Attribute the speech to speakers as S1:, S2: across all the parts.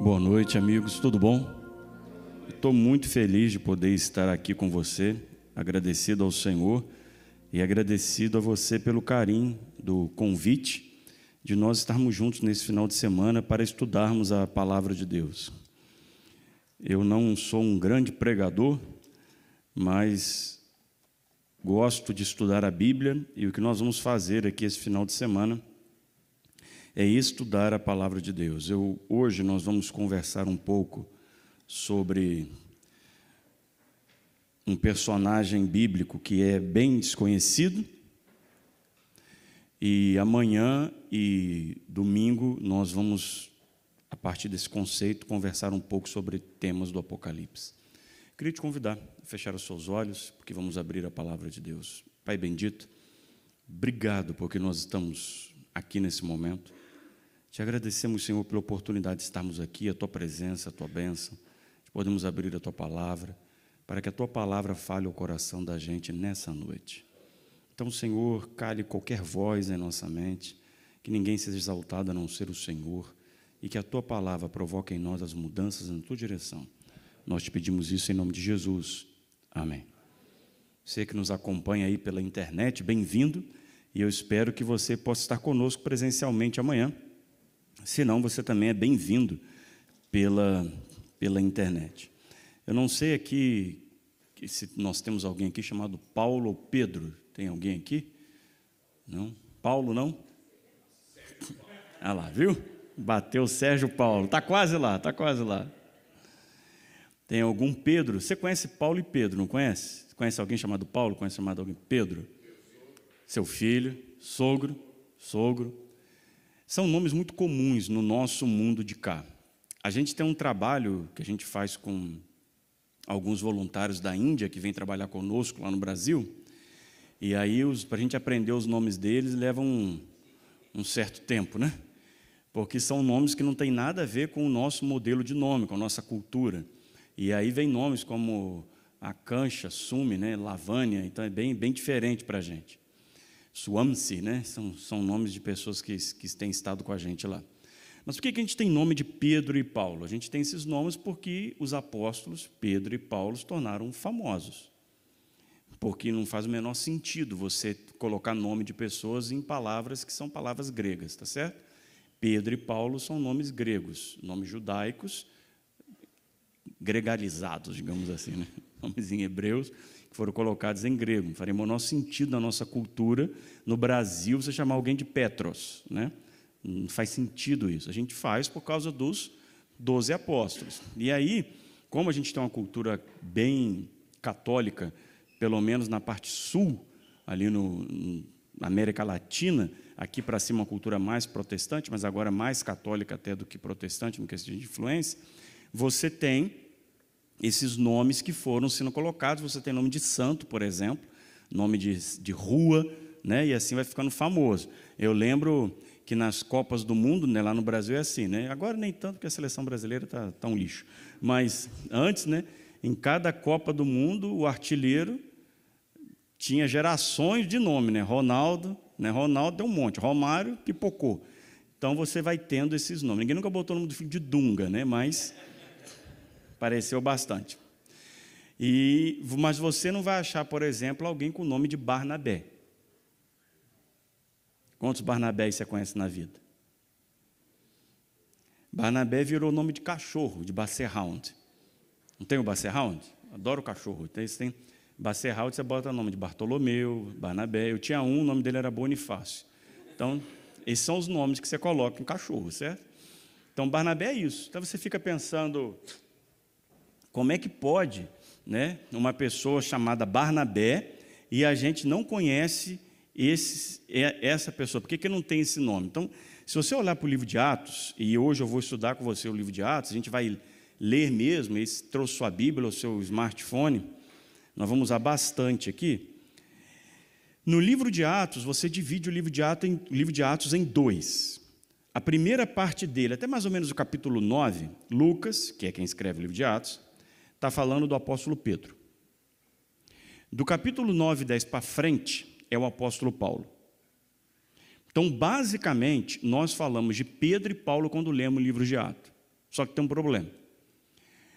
S1: Boa noite, amigos, tudo bom? Estou muito feliz de poder estar aqui com você, agradecido ao Senhor e agradecido a você pelo carinho do convite de nós estarmos juntos nesse final de semana para estudarmos a Palavra de Deus. Eu não sou um grande pregador, mas gosto de estudar a Bíblia, e o que nós vamos fazer aqui esse final de semana é estudar a Palavra de Deus. Hoje nós vamos conversar um pouco sobre um personagem bíblico que é bem desconhecido, e amanhã e domingo nós vamos, a partir desse conceito, conversar um pouco sobre temas do Apocalipse. Queria te convidar a fechar os seus olhos, porque vamos abrir a Palavra de Deus. Pai bendito, obrigado porque nós estamos aqui nesse momento. Te agradecemos, Senhor, pela oportunidade de estarmos aqui, a Tua presença, a Tua bênção, de podermos abrir a Tua Palavra, para que a Tua Palavra fale ao coração da gente nessa noite. Então, Senhor, cale qualquer voz em nossa mente, que ninguém seja exaltado a não ser o Senhor, e que a Tua Palavra provoque em nós as mudanças na Tua direção. Nós te pedimos isso em nome de Jesus. Amém. Você que nos acompanha aí pela internet, bem-vindo, e eu espero que você possa estar conosco presencialmente amanhã. Se não, você também é bem-vindo pela internet. Eu não sei aqui se nós temos alguém aqui chamado Paulo ou Pedro. Tem alguém aqui? Não? Paulo, não? Ah lá, viu? Bateu Sérgio Paulo. Está quase lá, está quase lá. Tem algum Pedro? Você conhece Paulo e Pedro, não conhece? Conhece alguém chamado Paulo? Conhece chamado alguém Pedro? Seu filho, sogro. São nomes muito comuns no nosso mundo de cá. A gente tem um trabalho que a gente faz com alguns voluntários da Índia que vêm trabalhar conosco lá no Brasil, e aí para a gente aprender os nomes deles leva um certo tempo, né? Porque são nomes que não têm nada a ver com o nosso modelo de nome, com a nossa cultura. E aí vem nomes como Akancha, Sumi, né? Lavânia, então é bem diferente para a gente. Swamsi, né? São nomes de pessoas que têm estado com a gente lá. Mas por que a gente tem nome de Pedro e Paulo? A gente tem esses nomes porque os apóstolos, Pedro e Paulo, se tornaram famosos. Porque não faz o menor sentido você colocar nome de pessoas em palavras que são palavras gregas, tá certo? Pedro e Paulo são nomes gregos, nomes judaicos, gregarizados, digamos assim, né? Nomes em hebreus, que foram colocados em grego. Não faria o menor sentido na nossa cultura, no Brasil, você chamar alguém de Petros, né? Não faz sentido isso. A gente faz por causa dos 12 apóstolos. E aí, como a gente tem uma cultura bem católica, pelo menos na parte sul, ali na América Latina, aqui para cima uma cultura mais protestante, mas agora mais católica até do que protestante, no questão de influência, você tem esses nomes que foram sendo colocados. Você tem nome de santo, por exemplo, nome de rua, né? E assim vai ficando famoso. Eu lembro que nas Copas do Mundo, né, lá no Brasil é assim, né? Agora nem tanto, porque a seleção brasileira está um lixo. Mas antes, né, em cada Copa do Mundo, o artilheiro tinha gerações de nome, né? Ronaldo, né? Ronaldo deu um monte, Romário pipocou. Então você vai tendo esses nomes. Ninguém nunca botou o nome do filho de Dunga, né? Mas pareceu bastante. Mas você não vai achar, por exemplo, alguém com o nome de Barnabé. Quantos Barnabés você conhece na vida? Barnabé virou nome de cachorro, de Basset Hound. Não tem o Basset Hound? Adoro cachorro. Tem Basset Hound, você bota o nome de Bartolomeu, Barnabé. Eu tinha o nome dele era Bonifácio. Então, esses são os nomes que você coloca em cachorro, certo? Então, Barnabé é isso. Então, você fica pensando, como é que pode, né, uma pessoa chamada Barnabé e a gente não conhece essa pessoa? Por que não tem esse nome? Então, se você olhar para o livro de Atos, e hoje eu vou estudar com você o livro de Atos, a gente vai ler mesmo, e se trouxe sua Bíblia ou seu smartphone, nós vamos usar bastante aqui. No livro de Atos, você divide o livro de Atos em dois. A primeira parte dele, até mais ou menos o capítulo 9, Lucas, que é quem escreve o livro de Atos, está falando do apóstolo Pedro. Do capítulo 9, 10 para frente, é o apóstolo Paulo. Então, basicamente, nós falamos de Pedro e Paulo quando lemos o livro de Atos. Só que tem um problema.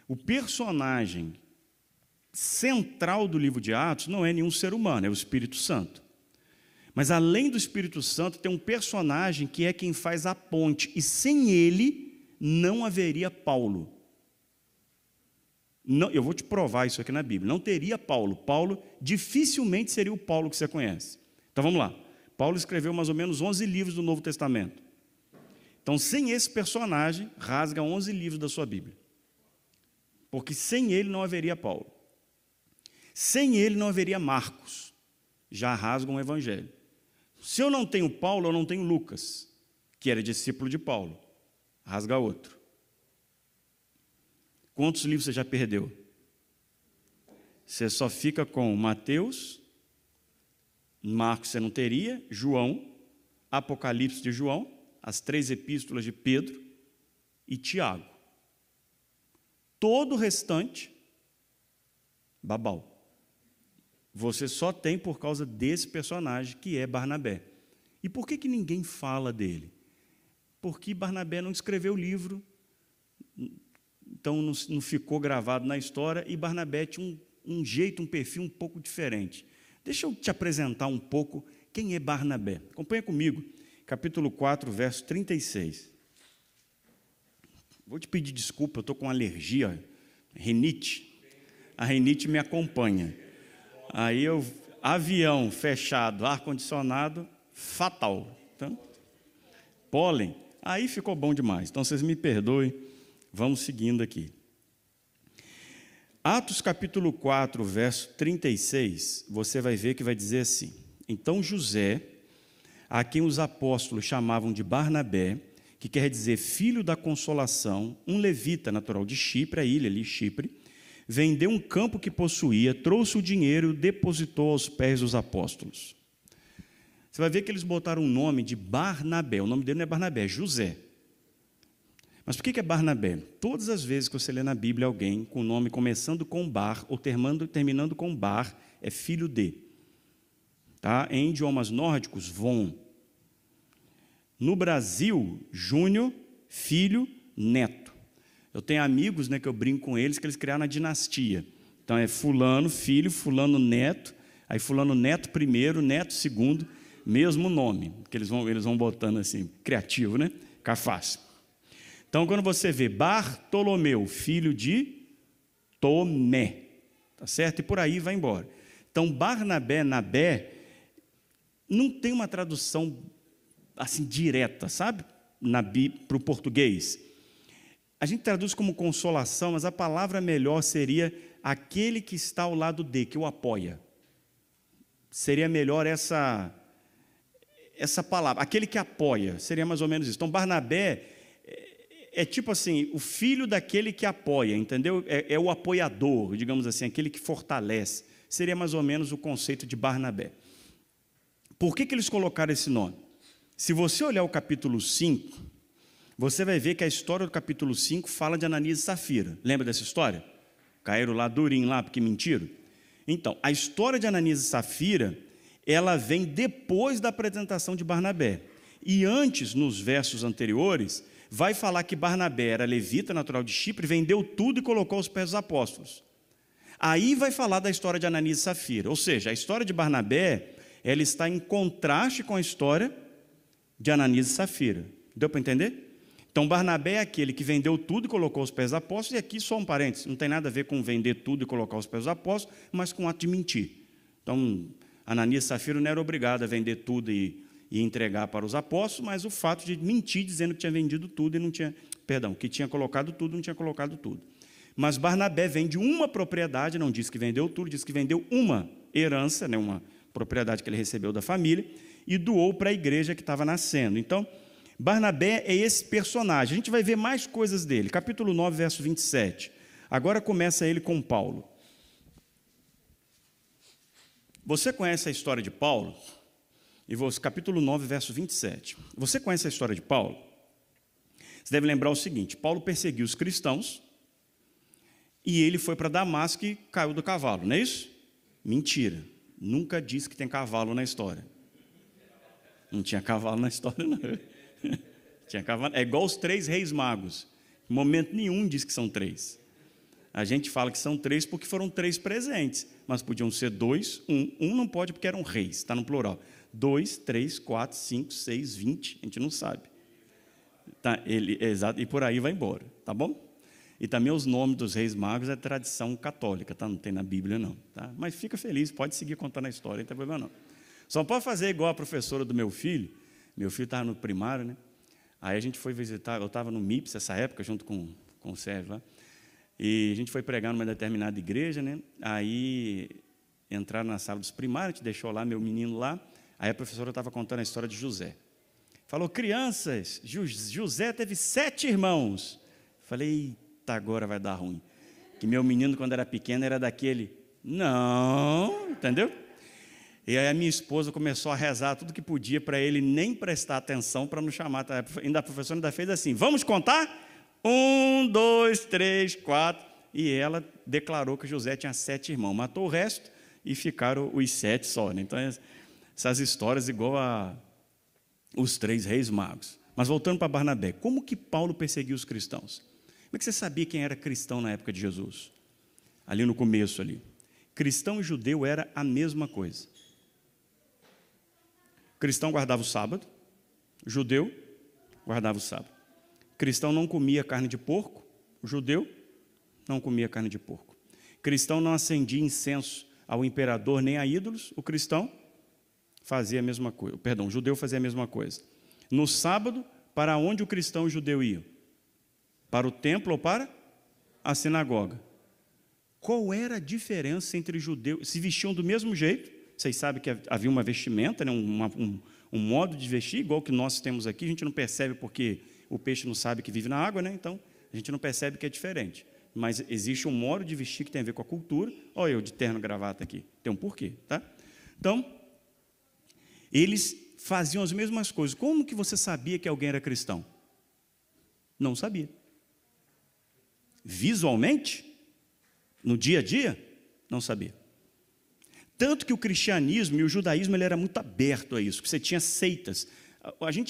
S1: O personagem central do livro de Atos não é nenhum ser humano, é o Espírito Santo. Mas, além do Espírito Santo, tem um personagem que é quem faz a ponte, e sem ele não haveria Paulo. Não, eu vou te provar isso aqui na Bíblia. Não teria Paulo. Paulo dificilmente seria o Paulo que você conhece. Então, vamos lá. Paulo escreveu mais ou menos 11 livros do Novo Testamento. Então, sem esse personagem, rasga 11 livros da sua Bíblia. Porque sem ele não haveria Paulo. Sem ele não haveria Marcos. Já rasga um evangelho. Se eu não tenho Paulo, eu não tenho Lucas, que era discípulo de Paulo. Rasga outro. Quantos livros você já perdeu? Você só fica com Mateus, Marcos você não teria, João, Apocalipse de João, as 3 epístolas de Pedro e Tiago. Todo o restante, babau. Você só tem por causa desse personagem que é Barnabé. E por que ninguém fala dele? Porque Barnabé não escreveu o livro, então não ficou gravado na história, e Barnabé tinha um jeito, um perfil um pouco diferente. Deixa eu te apresentar um pouco quem é Barnabé. Acompanha comigo, capítulo 4, verso 36. Vou te pedir desculpa, eu estou com alergia, rinite. A rinite me acompanha. Aí avião fechado, ar-condicionado, fatal. Então, pólen, aí ficou bom demais. Então, vocês me perdoem, vamos seguindo aqui. Atos capítulo 4, verso 36, você vai ver que vai dizer assim: então José, a quem os apóstolos chamavam de Barnabé, que quer dizer filho da consolação, um levita natural de Chipre, a ilha ali, Chipre, vendeu um campo que possuía, trouxe o dinheiro e depositou aos pés dos apóstolos. Você vai ver que eles botaram o nome de Barnabé. O nome dele não é Barnabé, é José. Mas por que é Barnabé? Todas as vezes que você lê na Bíblia alguém com o nome começando com bar ou terminando com bar, é filho de. Tá? Em idiomas nórdicos, von. No Brasil, Júnior, filho, neto. Eu tenho amigos, né, que eu brinco com eles, que eles criaram a dinastia. Então, é fulano, filho, fulano, neto, aí fulano, neto primeiro, neto segundo, mesmo nome, que eles vão botando assim, criativo, né? Fica fácil. Então, quando você vê Bartolomeu, filho de Tomé, tá certo? E por aí vai embora. Então, Barnabé, Nabé, não tem uma tradução assim direta, sabe? Para o português. A gente traduz como consolação, mas a palavra melhor seria aquele que está ao lado de, que o apoia. Seria melhor essa palavra, aquele que apoia, seria mais ou menos isso. Então, Barnabé é tipo assim, o filho daquele que apoia, entendeu? É o apoiador, digamos assim, aquele que fortalece. Seria mais ou menos o conceito de Barnabé. Por que eles colocaram esse nome? Se você olhar o capítulo 5, você vai ver que a história do capítulo 5 fala de Ananias e Safira. Lembra dessa história? Caíram lá durinho lá porque mentiram. Então, a história de Ananias e Safira, ela vem depois da apresentação de Barnabé. E antes, nos versos anteriores, vai falar que Barnabé era levita natural de Chipre, vendeu tudo e colocou aos pés dos apóstolos. Aí vai falar da história de Ananias e Safira. Ou seja, a história de Barnabé, ela está em contraste com a história de Ananias e Safira. Deu para entender? Então, Barnabé é aquele que vendeu tudo e colocou aos pés dos apóstolos, e aqui só um parênteses, não tem nada a ver com vender tudo e colocar aos pés dos apóstolos, mas com o ato de mentir. Então, Ananias e Safira não era obrigado a vender tudo e entregar para os apóstolos, mas o fato de mentir dizendo que tinha vendido tudo e não tinha, que tinha colocado tudo, não tinha colocado tudo. Mas Barnabé vende uma propriedade, não disse que vendeu tudo, disse que vendeu uma herança, né, uma propriedade que ele recebeu da família, e doou para a igreja que estava nascendo. Então, Barnabé é esse personagem. A gente vai ver mais coisas dele. Capítulo 9, verso 27. Agora começa ele com Paulo. Você conhece a história de Paulo? Capítulo 9, verso 27. Você conhece a história de Paulo? Você deve lembrar o seguinte: Paulo perseguiu os cristãos e ele foi para Damasco e caiu do cavalo, não é isso? Mentira. Nunca disse que tem cavalo na história. Não tinha cavalo na história, não. Tinha cavalo. É igual os 3 reis magos. Em momento nenhum diz que são 3. A gente fala que são 3 porque foram 3 presentes, mas podiam ser 2, 1. 1 não pode porque eram reis, está no plural. 2, 3, 4, 5, 6, 20, a gente não sabe. Tá, exato, e por aí vai embora, tá bom? E também os nomes dos reis magos é tradição católica, tá? Não tem na Bíblia, não. Tá? Mas fica feliz, pode seguir contando a história, não tem problema, não. Só pode fazer igual a professora do meu filho estava no primário, né? Aí a gente foi visitar, eu estava no MIPS essa época, junto com o Sérgio lá, e a gente foi pregar numa determinada igreja, né? Aí entraram na sala dos primários, a gente deixou lá, meu menino lá, aí a professora estava contando a história de José. Falou, crianças, José teve 7 irmãos. Falei, eita, agora vai dar ruim. Que meu menino, quando era pequeno, era daquele, não, entendeu? E aí a minha esposa começou a rezar tudo que podia para ele nem prestar atenção, para não chamar. Ainda a professora ainda fez assim, vamos contar? 1, 2, 3, 4. E ela declarou que José tinha 7 irmãos. Matou o resto e ficaram os 7 só. Né? Então, essas histórias igual a os 3 reis magos. Mas voltando para Barnabé, como que Paulo perseguiu os cristãos? Como é que você sabia quem era cristão na época de Jesus? Ali no começo, ali. Cristão e judeu era a mesma coisa. Cristão guardava o sábado, judeu guardava o sábado. Cristão não comia carne de porco, o judeu não comia carne de porco. Cristão não acendia incenso ao imperador nem a ídolos, o cristão fazia a mesma coisa. Perdão, o judeu fazia a mesma coisa. No sábado, para onde o cristão e o judeu iam? Para o templo ou para a sinagoga? Qual era a diferença entre judeus? Se vestiam do mesmo jeito, vocês sabem que havia uma vestimenta, né? um modo de vestir, igual que nós temos aqui, a gente não percebe porque o peixe não sabe que vive na água, né? Então a gente não percebe que é diferente. Mas existe um modo de vestir que tem a ver com a cultura. Olha eu de terno e gravata aqui, tem um porquê, tá? Então, eles faziam as mesmas coisas. Como que você sabia que alguém era cristão? Não sabia. Visualmente, no dia a dia, não sabia. Tanto que o cristianismo e o judaísmo ele era muito aberto a isso, que você tinha seitas.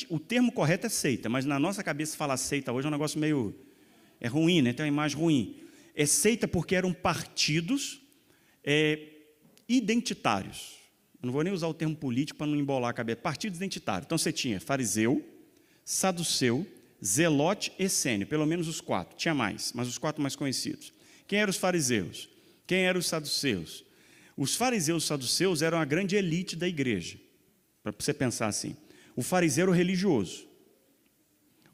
S1: O termo correto é seita, mas na nossa cabeça falar seita hoje é um negócio meio ruim, né? Tem uma imagem ruim. É seita porque eram partidos identitários. Eu não vou nem usar o termo político para não embolar a cabeça. Partidos identitários. Então você tinha fariseu, saduceu, zelote e essênio, pelo menos os 4. Tinha mais, mas os 4 mais conhecidos. Quem eram os fariseus? Quem eram os saduceus? Os fariseus e os saduceus eram a grande elite da igreja. Para você pensar assim. O fariseu era o religioso.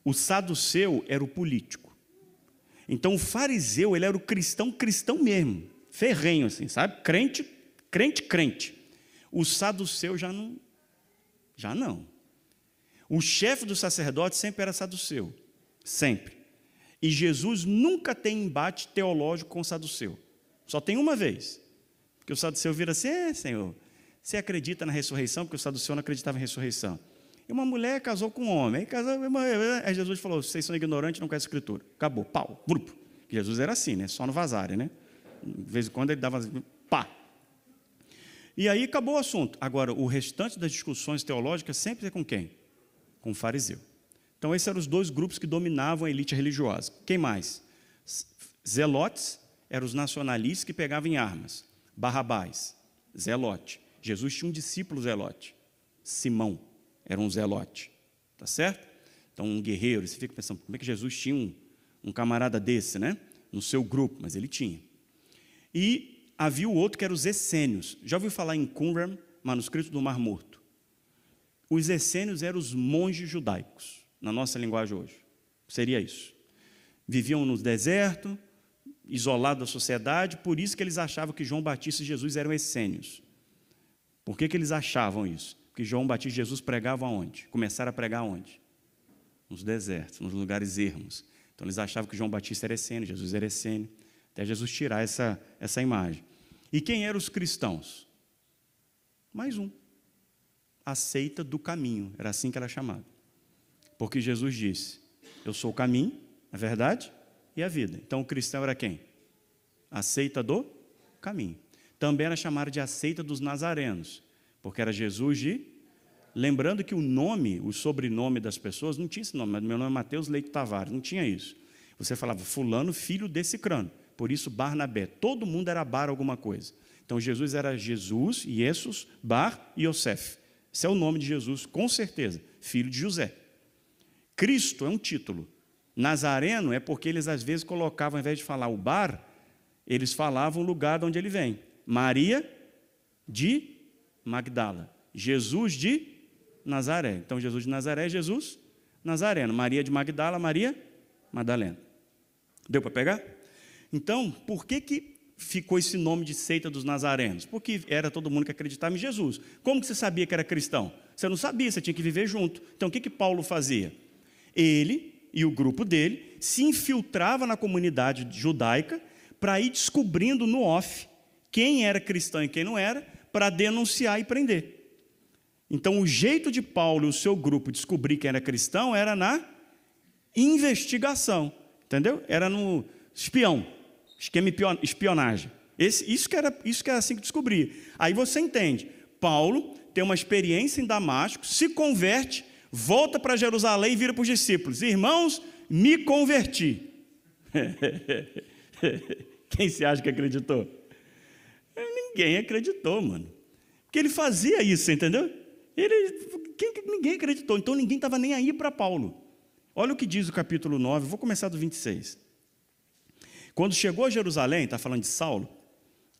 S1: O saduceu era o político. Então o fariseu ele era o cristão mesmo. Ferrenho assim, sabe? Crente. O saduceu já não. O chefe do sacerdote sempre era saduceu. Sempre. E Jesus nunca tem embate teológico com o saduceu. Só tem uma vez. Porque o saduceu vira assim, Senhor, você acredita na ressurreição? Porque o saduceu não acreditava em ressurreição. E uma mulher casou com um homem. Aí Jesus falou, vocês são ignorantes, não conhecem a escritura. Acabou, pau, grupo. Jesus era assim, né? Só no vazare, né? De vez em quando ele dava pá. E aí acabou o assunto. Agora, o restante das discussões teológicas sempre é com quem? Com o fariseu. Então, esses eram os 2 grupos que dominavam a elite religiosa. Quem mais? Zelotes eram os nacionalistas que pegavam em armas. Barrabás, zelote. Jesus tinha um discípulo zelote. Simão era um zelote. Tá certo? Então, um guerreiro. Você fica pensando, como é que Jesus tinha um camarada desse, né? No seu grupo, mas ele tinha. E havia o outro que era os essênios. Já ouviu falar em Qumran, manuscrito do Mar Morto? Os essênios eram os monges judaicos, na nossa linguagem hoje. Seria isso. Viviam no deserto, isolados da sociedade, por isso que eles achavam que João Batista e Jesus eram essênios. Por que eles achavam isso? Porque João Batista e Jesus pregavam aonde? Começaram a pregar aonde? Nos desertos, nos lugares ermos. Então eles achavam que João Batista era essênio, Jesus era essênio. Até Jesus tirar essa imagem. E quem eram os cristãos? Mais um. A seita do caminho, era assim que era chamado. Porque Jesus disse, eu sou o caminho, a verdade e a vida. Então o cristão era quem? A seita do caminho. Também era chamado de a seita dos nazarenos, porque era Jesus de... Lembrando que o sobrenome das pessoas, não tinha esse nome, mas meu nome é Mateus Leite Tavares, não tinha isso. Você falava, fulano, filho de Cicrano. Por isso, Barnabé. Todo mundo era Bar alguma coisa. Então, Jesus era Jesus, Iesus, Bar e Yosef. Esse é o nome de Jesus, com certeza, filho de José. Cristo é um título. Nazareno é porque eles, às vezes, colocavam, ao invés de falar o Bar, eles falavam o lugar de onde ele vem. Maria de Magdala. Jesus de Nazaré. Então, Jesus de Nazaré é Jesus Nazareno. Maria de Magdala, Maria Madalena. Deu para pegar? Então, por que ficou esse nome de seita dos nazarenos? Porque era todo mundo que acreditava em Jesus. Como que você sabia que era cristão? Você não sabia, você tinha que viver junto. Então, o que Paulo fazia? Ele e o grupo dele se infiltrava na comunidade judaica para ir descobrindo no off quem era cristão e quem não era, para denunciar e prender. Então, o jeito de Paulo e o seu grupo descobrir quem era cristão era na investigação, entendeu? Era no esquema espionagem. Isso que era assim que descobria. Aí você entende, Paulo tem uma experiência em Damasco, se converte, volta para Jerusalém e vira para os discípulos: irmãos, me converti. Quem se acha que acreditou? Ninguém acreditou, mano. Porque ele fazia isso, entendeu? Ninguém acreditou, então ninguém estava nem aí para Paulo. Olha o que diz o capítulo 9, vou começar do 26. Quando chegou a Jerusalém, está falando de Saulo,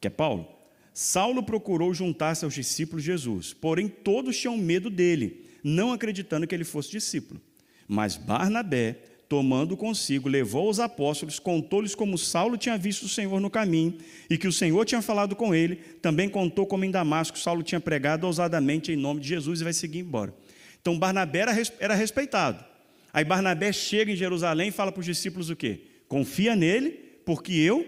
S1: que é Paulo, Saulo procurou juntar-se aos discípulos de Jesus, porém todos tinham medo dele, não acreditando que ele fosse discípulo. Mas Barnabé, tomando consigo, levou os apóstolos, contou-lhes como Saulo tinha visto o Senhor no caminho e que o Senhor tinha falado com ele, também contou como em Damasco Saulo tinha pregado ousadamente em nome de Jesus e vai seguir embora. Então Barnabé era respeitado. Aí Barnabé chega em Jerusalém e fala para os discípulos o quê? Confia nele, porque eu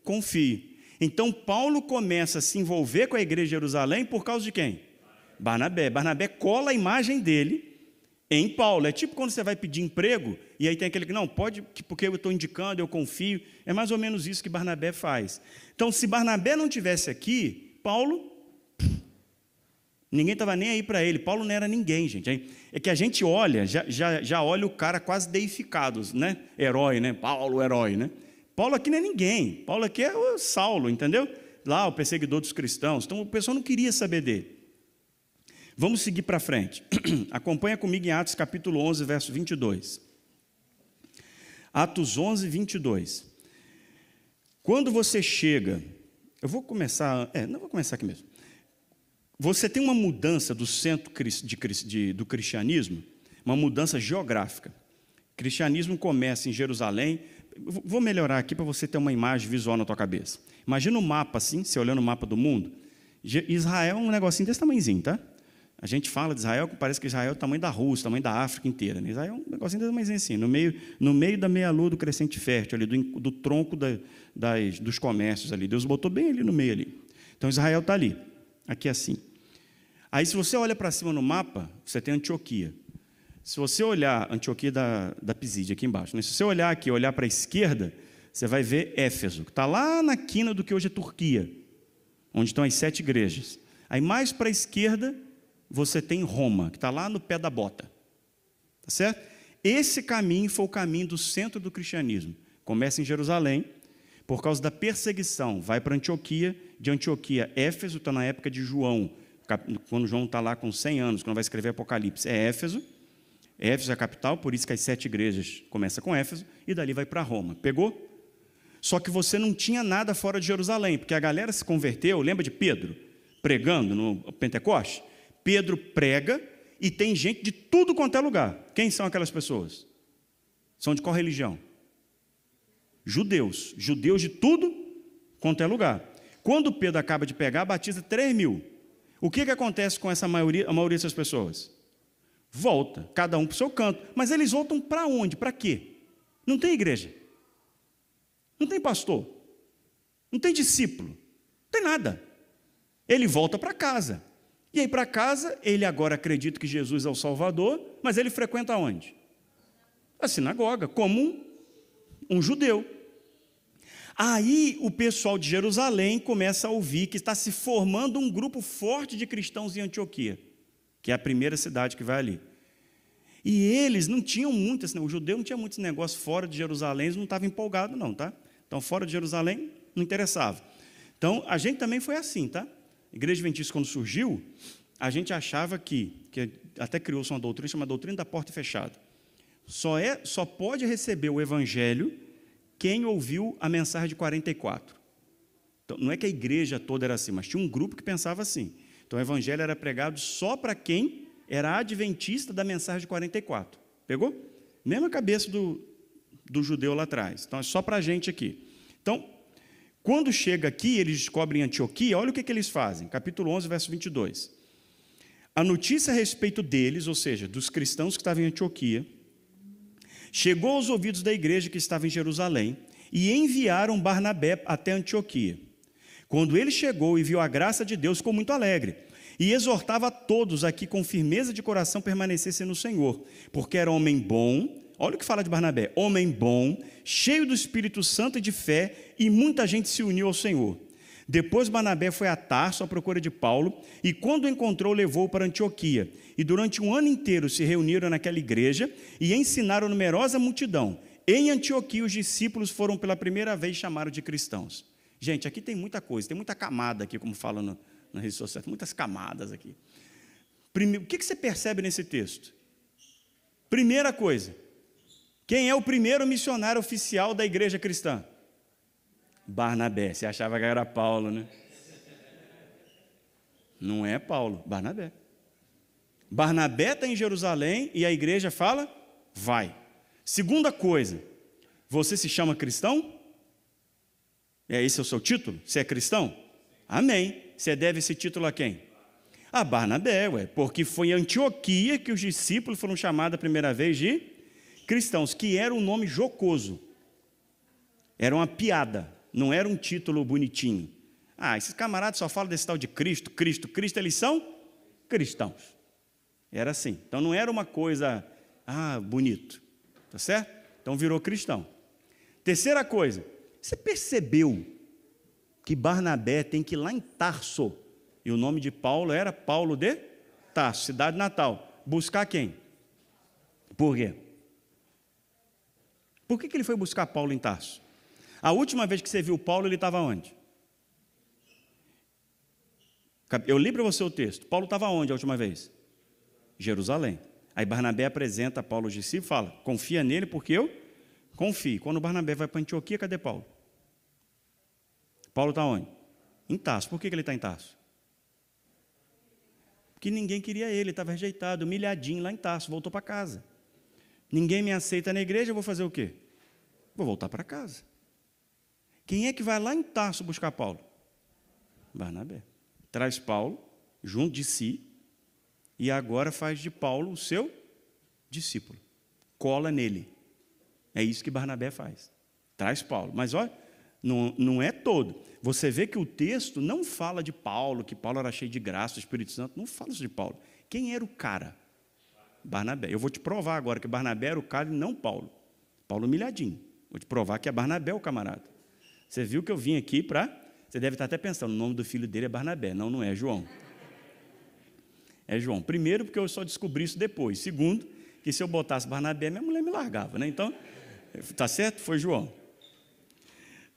S1: confio. Então Paulo começa a se envolver com a igreja de Jerusalém por causa de quem? Barnabé. Barnabé cola a imagem dele em Paulo. É tipo quando você vai pedir emprego e aí tem aquele que não, pode, porque eu estou indicando, eu confio. É mais ou menos isso que Barnabé faz. Então, se Barnabé não tivesse aqui, Paulo, ninguém estava nem aí para ele. Paulo não era ninguém, gente. É que a gente olha, já olha o cara quase deificado, né? Herói, né? Paulo, herói, né? Paulo aqui não é ninguém. Paulo aqui é o Saulo, entendeu? Lá, o perseguidor dos cristãos. Então, o pessoal não queria saber dele. Vamos seguir para frente. Acompanha comigo em Atos capítulo 11, verso 22. Atos 11, 22. Quando você chega... Eu vou começar... não vou começar aqui mesmo. Você tem uma mudança do centro do cristianismo, uma mudança geográfica. O cristianismo começa em Jerusalém. Vou melhorar aqui para você ter uma imagem visual na tua cabeça. Imagina um mapa assim, você olhando o mapa do mundo. Israel é um negocinho desse tamanhozinho, tá? A gente fala de Israel, que parece que Israel é o tamanho da Rússia, o tamanho da África inteira. Né? Israel é um negocinho desse tamanhozinho assim, no meio da meia-lua do crescente fértil, ali, do tronco dos comércios ali. Deus botou bem ali no meio ali. Então Israel está ali, aqui assim. Aí se você olha para cima no mapa, você tem Antioquia. Se você olhar, Antioquia da Pisídia aqui embaixo, né? Se você olhar aqui, olhar para a esquerda, você vai ver Éfeso, que está lá na quina do que hoje é Turquia, onde estão as 7 igrejas. Aí mais para a esquerda, você tem Roma, que está lá no pé da bota. Tá certo? Esse caminho foi o caminho do centro do cristianismo. Começa em Jerusalém, por causa da perseguição, vai para Antioquia, de Antioquia, Éfeso, está na época de João, quando João está lá com 100 anos, quando vai escrever Apocalipse, é Éfeso. Éfeso é a capital, por isso que as 7 igrejas começam com Éfeso, e dali vai para Roma. Pegou? Só que você não tinha nada fora de Jerusalém, porque a galera se converteu, lembra de Pedro, pregando no Pentecoste? Pedro prega e tem gente de tudo quanto é lugar. Quem são aquelas pessoas? São de qual religião? Judeus. Judeus de tudo quanto é lugar. Quando Pedro acaba de pegar, batiza 3.000. O que acontece com a maioria dessas pessoas? Volta, cada um para o seu canto. Mas eles voltam para onde? Para quê? Não tem igreja. Não tem pastor. Não tem discípulo. Não tem nada. Ele volta para casa. E aí para casa, ele agora acredita que Jesus é o Salvador, mas ele frequenta onde? A sinagoga, como um judeu. Aí o pessoal de Jerusalém começa a ouvir que está se formando um grupo forte de cristãos em Antioquia, que é a primeira cidade que vai ali. E eles não tinham muito, o judeu não tinha muitos negócios fora de Jerusalém, eles não estavam empolgados não, tá? Então, fora de Jerusalém, não interessava. Então, a gente também foi assim, tá? A Igreja Adventista, quando surgiu, a gente achava que até criou-se uma doutrina chamada doutrina da porta fechada. Só pode receber o evangelho quem ouviu a mensagem de 44. Então, não é que a igreja toda era assim, mas tinha um grupo que pensava assim. Então, o evangelho era pregado só para quem era adventista da mensagem de 44. Pegou? Mesma cabeça do judeu lá atrás. Então, é só para a gente aqui. Então, quando chega aqui, eles descobrem Antioquia, olha o que eles fazem. Capítulo 11, verso 22. A notícia a respeito deles, ou seja, dos cristãos que estavam em Antioquia, chegou aos ouvidos da igreja que estava em Jerusalém e enviaram Barnabé até Antioquia. Quando ele chegou e viu a graça de Deus, ficou muito alegre e exortava a todos a que com firmeza de coração permanecessem no Senhor, porque era homem bom. Olha o que fala de Barnabé: homem bom, cheio do Espírito Santo e de fé, e muita gente se uniu ao Senhor. Depois Barnabé foi a Tarso à procura de Paulo, e quando o encontrou, levou-o para Antioquia. E durante um ano inteiro se reuniram naquela igreja e ensinaram numerosa multidão. Em Antioquia, os discípulos foram pela primeira vez chamados de cristãos. Gente, aqui tem muita coisa, tem muita camada aqui, como fala na rede social, muitas camadas aqui. Primeiro, o que você percebe nesse texto? Primeira coisa, quem é o primeiro missionário oficial da igreja cristã? Barnabé. Você achava que era Paulo, né? Não é Paulo, Barnabé. Barnabé está em Jerusalém e a igreja fala, vai. Segunda coisa, você se chama cristão? Esse é o seu título? Você é cristão? Amém. Você deve esse título a quem? A Barnabé, porque foi em Antioquia que os discípulos foram chamados a primeira vez de cristãos, que era um nome jocoso. Era uma piada, não era um título bonitinho. Esses camaradas só falam desse tal de Cristo, Cristo, Cristo, eles são cristãos. Era assim. Então não era uma coisa, bonito. Tá certo? Então virou cristão. Terceira coisa, você percebeu que Barnabé tem que ir lá em Tarso, e o nome de Paulo era Paulo de Tarso, cidade natal, buscar quem? Por quê? Por que ele foi buscar Paulo em Tarso? A última vez que você viu Paulo, ele estava onde? Eu li para você o texto. Paulo estava onde a última vez? Jerusalém. Aí Barnabé apresenta Paulo aos discípulos e fala, confia nele porque eu confio. Quando Barnabé vai para Antioquia, cadê Paulo? Paulo está onde? Em Tarso. Por que ele está em Tarso? Porque ninguém queria ele estava rejeitado, humilhadinho lá em Tarso, voltou para casa. Ninguém me aceita na igreja, eu vou fazer o quê? Vou voltar para casa. Quem é que vai lá em Tarso buscar Paulo? Barnabé. Traz Paulo junto de si e agora faz de Paulo o seu discípulo. Cola nele. É isso que Barnabé faz. Traz Paulo. Mas olha, não é todo. Você vê que o texto não fala de Paulo, que Paulo era cheio de graça, do Espírito Santo. Não fala isso de Paulo. Quem era o cara? Barnabé. Eu vou te provar agora que Barnabé era o cara e não Paulo. Paulo humilhadinho. Vou te provar que é Barnabé o camarada. Você viu que eu vim aqui para... Você deve estar até pensando, o nome do filho dele é Barnabé. Não, não é João. É João. Primeiro, porque eu só descobri isso depois. Segundo, que se eu botasse Barnabé, minha mulher me largava, né? Então, tá certo? Foi João.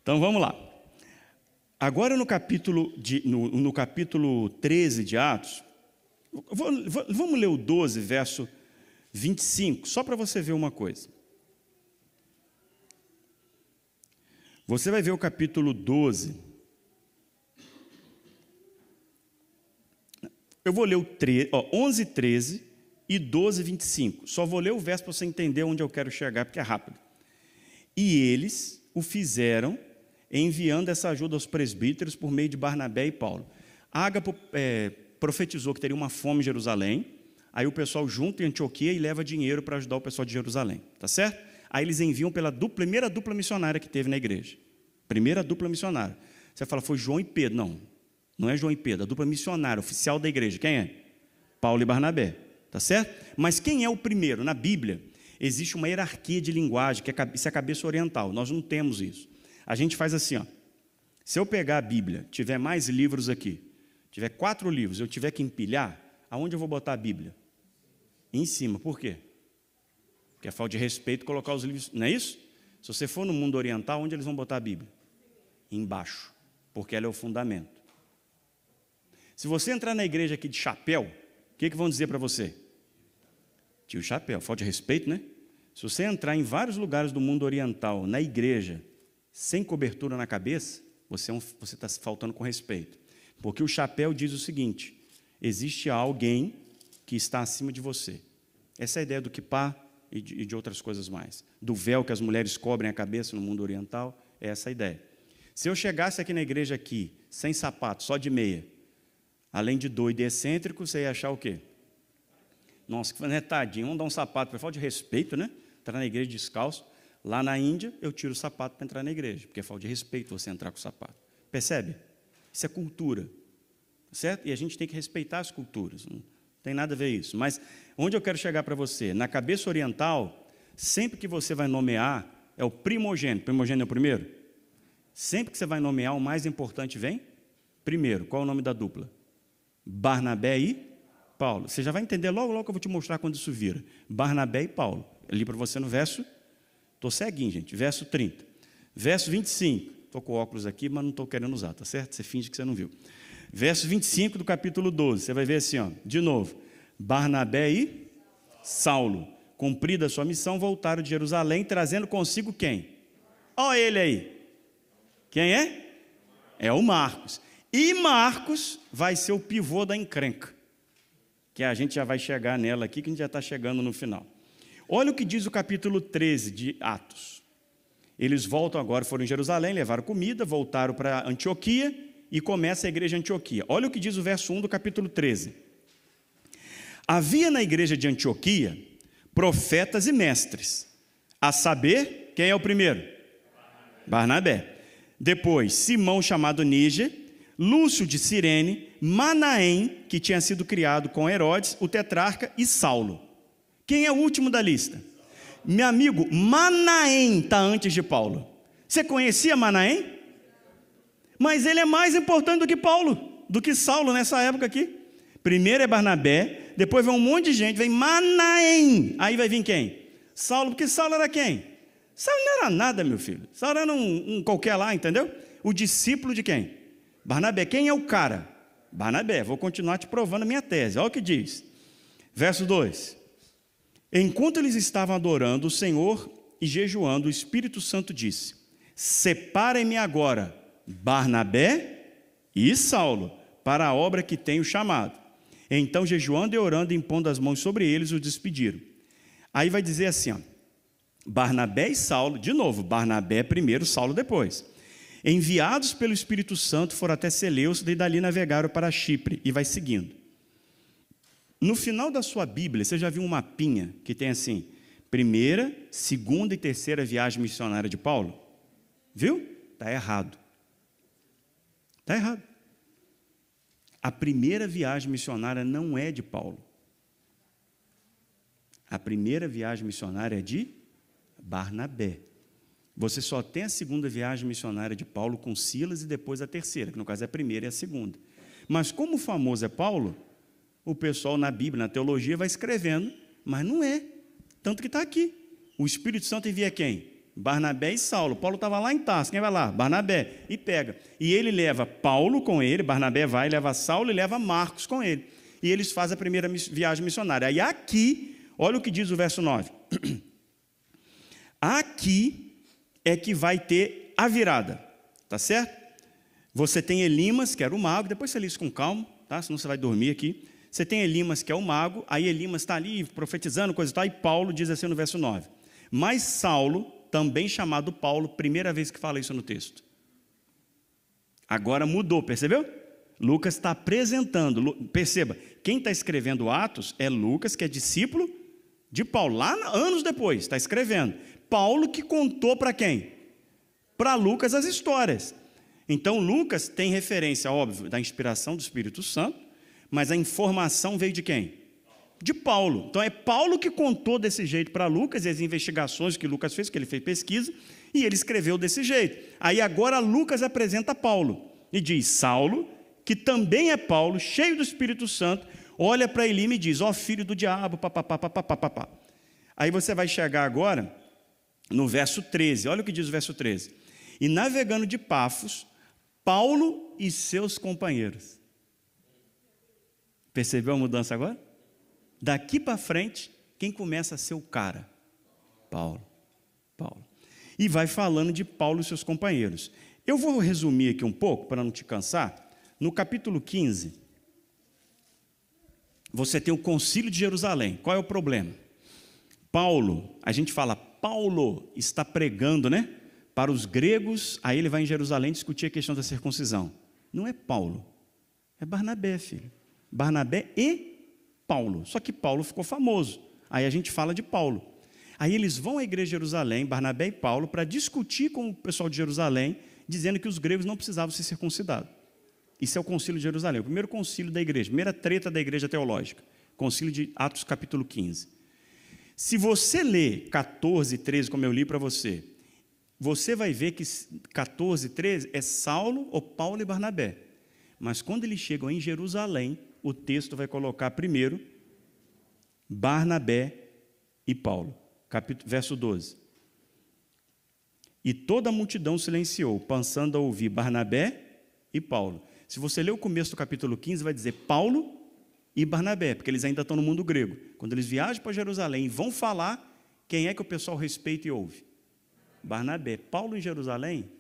S1: Então, vamos lá. Agora, no capítulo 13 de Atos, vamos ler o 12, verso 25, só para você ver uma coisa. Você vai ver o capítulo 12. Eu vou ler o 11, 13 e 12, 25. Só vou ler o verso para você entender onde eu quero chegar, porque é rápido. E eles o fizeram, enviando essa ajuda aos presbíteros por meio de Barnabé e Paulo. Ágapo profetizou que teria uma fome em Jerusalém, aí o pessoal junta em Antioquia e leva dinheiro para ajudar o pessoal de Jerusalém, tá certo? Aí eles enviam pela primeira dupla missionária que teve na igreja. Primeira dupla missionária. Você fala, foi João e Pedro. Não, não é João e Pedro, a dupla missionária, oficial da igreja. Quem é? Paulo e Barnabé, tá certo? Mas quem é o primeiro? Na Bíblia, existe uma hierarquia de linguagem, que isso é a cabeça oriental. Nós não temos isso. A gente faz assim, ó. Se eu pegar a Bíblia, tiver mais livros aqui, tiver 4 livros, eu tiver que empilhar, aonde eu vou botar a Bíblia? Em cima. Por quê? Que é falta de respeito colocar os livros, não é isso? Se você for no mundo oriental, onde eles vão botar a Bíblia? Embaixo, porque ela é o fundamento. Se você entrar na igreja aqui de chapéu, o que vão dizer para você? Tira o chapéu, falta de respeito, né? Se você entrar em vários lugares do mundo oriental, na igreja, sem cobertura na cabeça, você está faltando com respeito. Porque o chapéu diz o seguinte: existe alguém que está acima de você. Essa é a ideia do kippá e de outras coisas mais. Do véu que as mulheres cobrem a cabeça no mundo oriental, é essa a ideia. Se eu chegasse aqui na igreja, aqui, sem sapato, só de meia, além de doido e excêntrico, você ia achar o quê? Nossa, que tadinho, vamos dar um sapato, por falta de respeito, né? Entrar na igreja descalço. Lá na Índia, eu tiro o sapato para entrar na igreja, porque é falta de respeito você entrar com o sapato. Percebe? Isso é cultura, certo? E a gente tem que respeitar as culturas, não tem nada a ver isso. Mas onde eu quero chegar para você? Na cabeça oriental, sempre que você vai nomear, é o primogênito. Primogênito é o primeiro? Sempre que você vai nomear, o mais importante vem primeiro. Qual é o nome da dupla? Barnabé e Paulo. Você já vai entender logo, logo que eu vou te mostrar quando isso vira. Barnabé e Paulo. Eu li para você no verso, estou ceguinho, gente, verso 30. Verso 25, estou com óculos aqui, mas não estou querendo usar, tá certo? Você finge que você não viu. Verso 25 do capítulo 12, você vai ver assim, ó, de novo. Barnabé e Saulo, cumprida a sua missão, voltaram de Jerusalém, trazendo consigo quem? Olha ele aí. Quem é? É o Marcos. E Marcos vai ser o pivô da encrenca, que a gente já vai chegar nela aqui, que a gente já está chegando no final. Olha o que diz o capítulo 13 de Atos. Eles voltam agora, foram em Jerusalém, levaram comida, voltaram para Antioquia e começa a igreja de Antioquia. Olha o que diz o verso 1 do capítulo 13. Havia na igreja de Antioquia profetas e mestres, a saber, quem é o primeiro? Barnabé. Depois, Simão, chamado Níger, Lúcio de Cirene, Manaém, que tinha sido criado com Herodes, o tetrarca, e Saulo. Quem é o último da lista? Meu amigo, Manaém está antes de Paulo. Você conhecia Manaém? Mas ele é mais importante do que Paulo, do que Saulo nessa época aqui. Primeiro é Barnabé, depois vem um monte de gente, vem Manaém. Aí vai vir quem? Saulo, porque Saulo era quem? Saulo não era nada, meu filho. Saulo era um qualquer lá, entendeu? O discípulo de quem? Barnabé. Quem é o cara? Barnabé. Vou continuar te provando a minha tese. Olha o que diz. Verso 2. Enquanto eles estavam adorando o Senhor e jejuando, o Espírito Santo disse: separem-me agora Barnabé e Saulo para a obra que tenho chamado. Então, jejuando e orando, impondo as mãos sobre eles, os despediram. Aí vai dizer assim, ó, Barnabé e Saulo, de novo, Barnabé primeiro, Saulo depois. Enviados pelo Espírito Santo, foram até Seleucida e dali navegaram para Chipre, e vai seguindo. No final da sua Bíblia, você já viu um mapinha que tem assim, primeira, segunda e terceira viagem missionária de Paulo? Viu? Está errado. Está errado. A primeira viagem missionária não é de Paulo. A primeira viagem missionária é de Barnabé. Você só tem a segunda viagem missionária de Paulo com Silas e depois a terceira, que no caso é a primeira e a segunda. Mas como o famoso é Paulo, o pessoal na Bíblia, na teologia, vai escrevendo, mas não é. Tanto que está aqui. O Espírito Santo envia quem? Barnabé e Saulo. Paulo estava lá em Tarso. Quem vai lá? Barnabé. E pega. E ele leva Paulo com ele, Barnabé vai, leva Saulo e leva Marcos com ele. E eles fazem a primeira viagem missionária. Aí aqui, olha o que diz o verso 9. Aqui é que vai ter a virada. Tá certo? Você tem Elimas, que era o mago. Depois você lê isso com calma, tá? Senão você vai dormir aqui. Você tem Elimas, que é o mago. Aí Elimas está ali profetizando, coisa e tal. E Paulo diz assim no verso 9. Mas Saulo, também chamado Paulo, primeira vez que fala isso no texto. Agora mudou, percebeu? Lucas está apresentando, perceba, quem está escrevendo Atos é Lucas, que é discípulo de Paulo, lá anos depois, está escrevendo. Paulo que contou para quem? Para Lucas as histórias. Então Lucas tem referência, óbvio, da inspiração do Espírito Santo, mas a informação veio de quem? De Paulo. Então é Paulo que contou desse jeito para Lucas, e as investigações que Lucas fez, que ele fez pesquisa, e ele escreveu desse jeito. Aí agora Lucas apresenta Paulo, e diz, Saulo, que também é Paulo, cheio do Espírito Santo, olha para Elima e diz, ó filho do diabo, papapá. Aí você vai chegar agora no verso 13. Olha o que diz o verso 13. E navegando de Pafos, Paulo e seus companheiros. Percebeu a mudança agora? Daqui para frente, quem começa a ser o cara? Paulo. E vai falando de Paulo e seus companheiros. Eu vou resumir aqui um pouco, para não te cansar. No capítulo 15, você tem o Concílio de Jerusalém. Qual é o problema? Paulo, a gente fala, Paulo está pregando, né? Para os gregos, aí ele vai em Jerusalém discutir a questão da circuncisão. Não é Paulo, é Barnabé, filho. Barnabé e Paulo. Só que Paulo ficou famoso. Aí a gente fala de Paulo. Aí eles vão à igreja de Jerusalém, Barnabé e Paulo, para discutir com o pessoal de Jerusalém, dizendo que os gregos não precisavam ser circuncidados. Isso é o concílio de Jerusalém, o primeiro concílio da igreja, primeira treta da igreja teológica. Concílio de Atos, capítulo 15. Se você ler 14, 13, como eu li para você, você vai ver que 14, 13 é Saulo, ou Paulo e Barnabé. Mas quando eles chegam em Jerusalém, o texto vai colocar primeiro Barnabé e Paulo. Verso 12. E toda a multidão silenciou, passando a ouvir Barnabé e Paulo. Se você ler o começo do capítulo 15, vai dizer Paulo e Barnabé, porque eles ainda estão no mundo grego. Quando eles viajam para Jerusalém e vão falar, quem é que o pessoal respeita e ouve? Barnabé. Paulo em Jerusalém?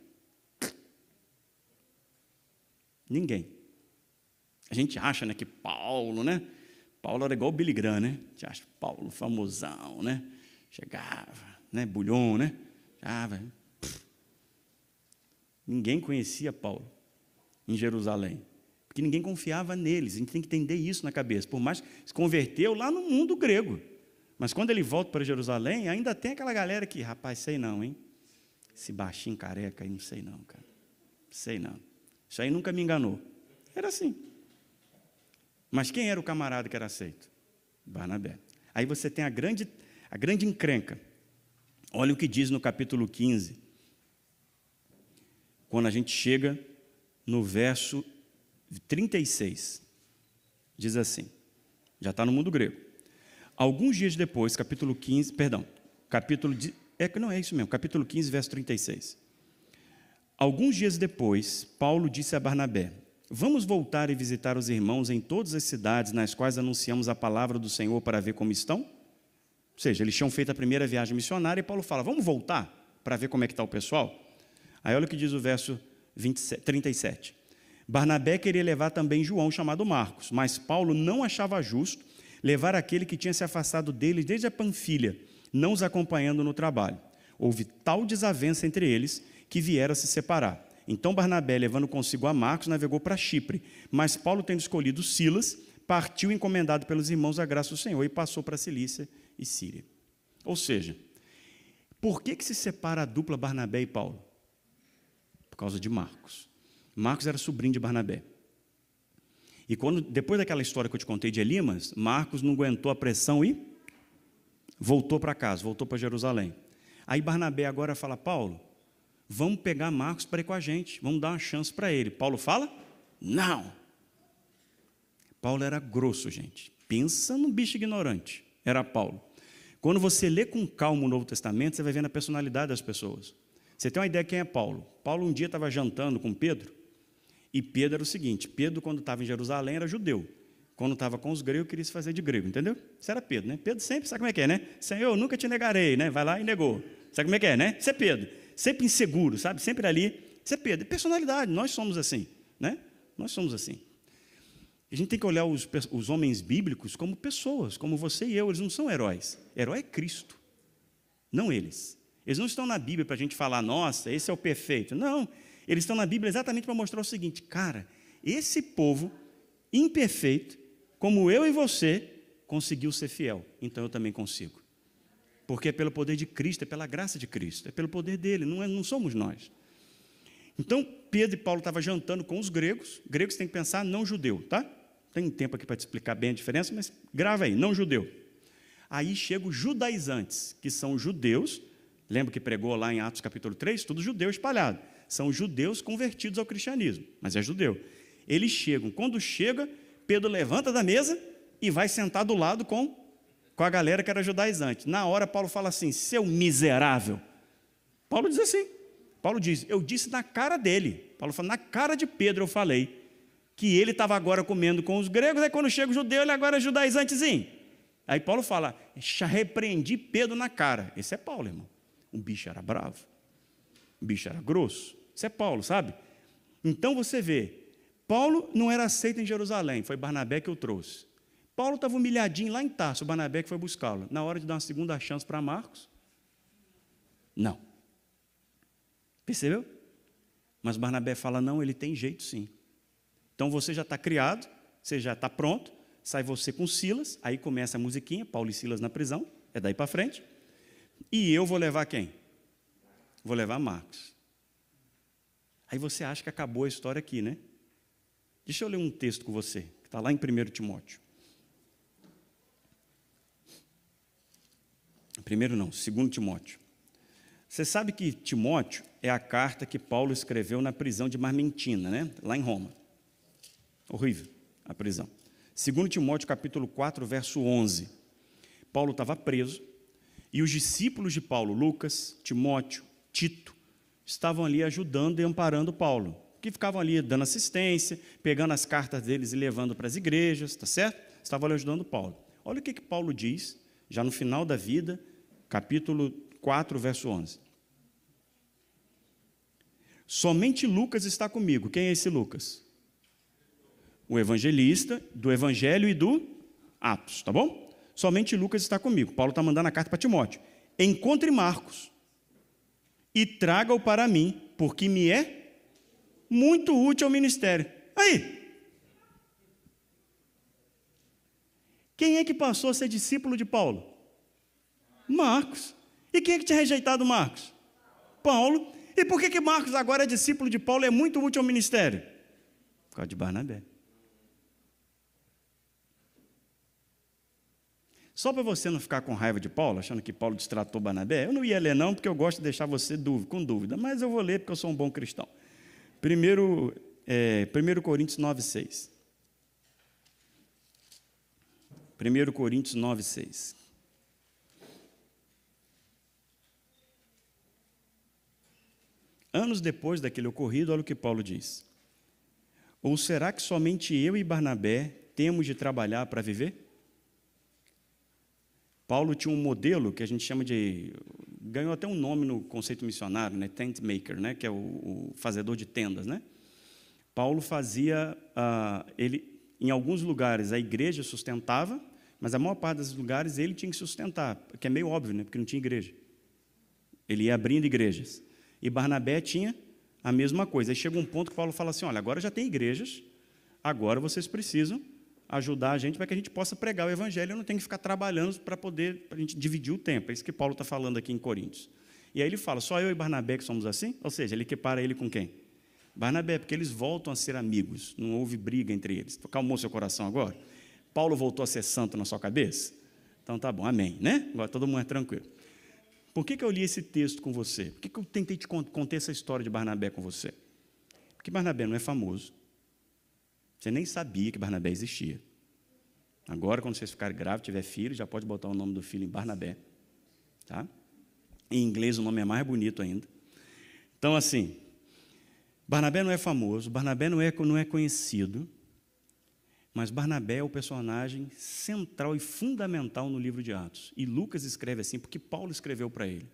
S1: Ninguém. A gente acha, né, que Paulo, né? Paulo era igual o Billy Graham, né? A gente acha Paulo famosão, né? Chegava, né? Bulhão, né? Chegava. Ninguém conhecia Paulo em Jerusalém, porque ninguém confiava neles. A gente tem que entender isso na cabeça. Por mais que se converteu lá no mundo grego, mas quando ele volta para Jerusalém, ainda tem aquela galera que, rapaz, sei não, hein? Esse baixinho careca aí, não sei não, cara. Sei não. Isso aí nunca me enganou. Era assim. Mas quem era o camarada que era aceito? Barnabé. Aí você tem a grande encrenca. Olha o que diz no capítulo 15. Quando a gente chega no verso 36. Diz assim. Já está no mundo grego. Alguns dias depois, capítulo 15, perdão, capítulo... não é isso mesmo, capítulo 15, verso 36. Alguns dias depois, Paulo disse a Barnabé, vamos voltar e visitar os irmãos em todas as cidades nas quais anunciamos a palavra do Senhor para ver como estão? Ou seja, eles tinham feito a primeira viagem missionária e Paulo fala, vamos voltar para ver como é que está o pessoal? Aí olha o que diz o verso 37. Barnabé queria levar também João, chamado Marcos, mas Paulo não achava justo levar aquele que tinha se afastado dele desde a Panfilha, não os acompanhando no trabalho. Houve tal desavença entre eles que vieram a se separar. Então Barnabé, levando consigo a Marcos, navegou para Chipre, mas Paulo, tendo escolhido Silas, partiu encomendado pelos irmãos à graça do Senhor e passou para Cilícia e Síria. Ou seja, por que se separa a dupla Barnabé e Paulo? Por causa de Marcos. Marcos era sobrinho de Barnabé. E depois daquela história que eu te contei de Elimas, Marcos não aguentou a pressão e voltou para casa, voltou para Jerusalém. Aí Barnabé agora fala, Paulo, vamos pegar Marcos para ir com a gente, vamos dar uma chance para ele. Paulo fala, não. Paulo era grosso, gente. Pensa num bicho ignorante. Era Paulo. Quando você lê com calma o Novo Testamento, você vai vendo a personalidade das pessoas. Você tem uma ideia de quem é Paulo? Paulo um dia estava jantando com Pedro, e Pedro era o seguinte, Pedro quando estava em Jerusalém era judeu, quando estava com os gregos queria se fazer de grego, entendeu? Isso era Pedro, né? Pedro sempre, sabe como é que é, né? Senhor, nunca te negarei, né? Vai lá e negou. Sabe como é que é, né? Isso é Pedro, sempre inseguro, sabe? Sempre ali, isso é Pedro, personalidade, nós somos assim, né? Nós somos assim. A gente tem que olhar os homens bíblicos como pessoas, como você e eu, eles não são heróis. Herói é Cristo, não eles. Eles não estão na Bíblia para a gente falar, nossa, esse é o perfeito. Não, eles estão na Bíblia exatamente para mostrar o seguinte, cara, esse povo imperfeito, como eu e você, conseguiu ser fiel, então eu também consigo. Porque é pelo poder de Cristo, é pela graça de Cristo, é pelo poder dele, não somos nós. Então, Pedro e Paulo estavam jantando com os gregos tem que pensar não judeu, tá? Tem tempo aqui para te explicar bem a diferença, mas grava aí, não judeu. Aí chegam os judaizantes, que são judeus, lembra que pregou lá em Atos capítulo 3? Tudo judeu espalhado. São judeus convertidos ao cristianismo, mas é judeu. Eles chegam, quando chega, Pedro levanta da mesa e vai sentar do lado com com a galera que era judaizante. Na hora, Paulo fala assim, seu miserável. Paulo diz assim, Paulo diz, eu disse na cara dele. Paulo fala, na cara de Pedro eu falei que ele estava agora comendo com os gregos, aí quando chega o judeu, ele agora é judaizantezinho. Aí Paulo fala, já repreendi Pedro na cara. Esse é Paulo, irmão. O bicho era bravo, o bicho era grosso. Isso é Paulo, sabe? Então você vê, Paulo não era aceito em Jerusalém, foi Barnabé que o trouxe. Paulo estava humilhadinho lá em Tarso, o Barnabé que foi buscá-lo. Na hora de dar uma segunda chance para Marcos, não. Percebeu? Mas Barnabé fala, não, ele tem jeito sim. Então você já está criado, você já está pronto, sai você com Silas, aí começa a musiquinha, Paulo e Silas na prisão, é daí para frente. E eu vou levar quem? Vou levar Marcos. Aí você acha que acabou a história aqui, né? Deixa eu ler um texto com você, que está lá em 1 Timóteo. Primeiro não, 2 Timóteo. Você sabe que Timóteo é a carta que Paulo escreveu na prisão de Marmentina, né? Lá em Roma. Horrível a prisão. 2 Timóteo capítulo 4, verso 11. Paulo estava preso e os discípulos de Paulo, Lucas, Timóteo, Tito, estavam ali ajudando e amparando Paulo, que ficavam ali dando assistência, pegando as cartas deles e levando para as igrejas, tá certo? Estavam ali ajudando Paulo. Olha o que Paulo diz, já no final da vida, capítulo 4, verso 11. Somente Lucas está comigo. Quem é esse Lucas? O evangelista do Evangelho e do Atos, tá bom? Somente Lucas está comigo. Paulo está mandando a carta para Timóteo. Encontre Marcos e traga-o para mim, porque me é muito útil ao ministério. Aí! Quem é que passou a ser discípulo de Paulo? Marcos. E quem é que tinha rejeitado Marcos? Paulo. E por que Marcos agora é discípulo de Paulo e é muito útil ao ministério? Por causa de Barnabé. Só para você não ficar com raiva de Paulo, achando que Paulo destratou Barnabé, eu não ia ler não, porque eu gosto de deixar você com dúvida, mas eu vou ler porque eu sou um bom cristão. 1 Coríntios 9, 6. 1 Coríntios 9, 6. Anos depois daquele ocorrido, olha o que Paulo diz. Ou será que somente eu e Barnabé temos de trabalhar para viver? Paulo tinha um modelo que a gente chama de... Ganhou até um nome no conceito missionário, né? Tent maker, né? Que é o fazedor de tendas, né? Paulo fazia... em alguns lugares a igreja sustentava, mas a maior parte dos lugares ele tinha que sustentar, que é meio óbvio, né? Porque não tinha igreja. Ele ia abrindo igrejas. E Barnabé tinha a mesma coisa. Aí chega um ponto que Paulo fala assim, olha, agora já tem igrejas, agora vocês precisam ajudar a gente para que a gente possa pregar o evangelho, eu não tenho que ficar trabalhando para a gente dividir o tempo. É isso que Paulo está falando aqui em Coríntios. E aí ele fala, só eu e Barnabé que somos assim? Ou seja, ele equipara ele com quem? Barnabé, porque eles voltam a ser amigos, não houve briga entre eles. Calmou seu coração agora? Paulo voltou a ser santo na sua cabeça? Então tá bom, amém, né? Agora todo mundo é tranquilo. Por que eu li esse texto com você? Por que eu tentei te contar essa história de Barnabé com você? Porque Barnabé não é famoso. Você nem sabia que Barnabé existia. Agora, quando vocês ficarem grávidos, tiver filho, já pode botar o nome do filho em Barnabé. Tá? Em inglês o nome é mais bonito ainda. Então, assim, Barnabé não é famoso, Barnabé não é conhecido, mas Barnabé é o personagem central e fundamental no livro de Atos. E Lucas escreve assim, porque Paulo escreveu para ele.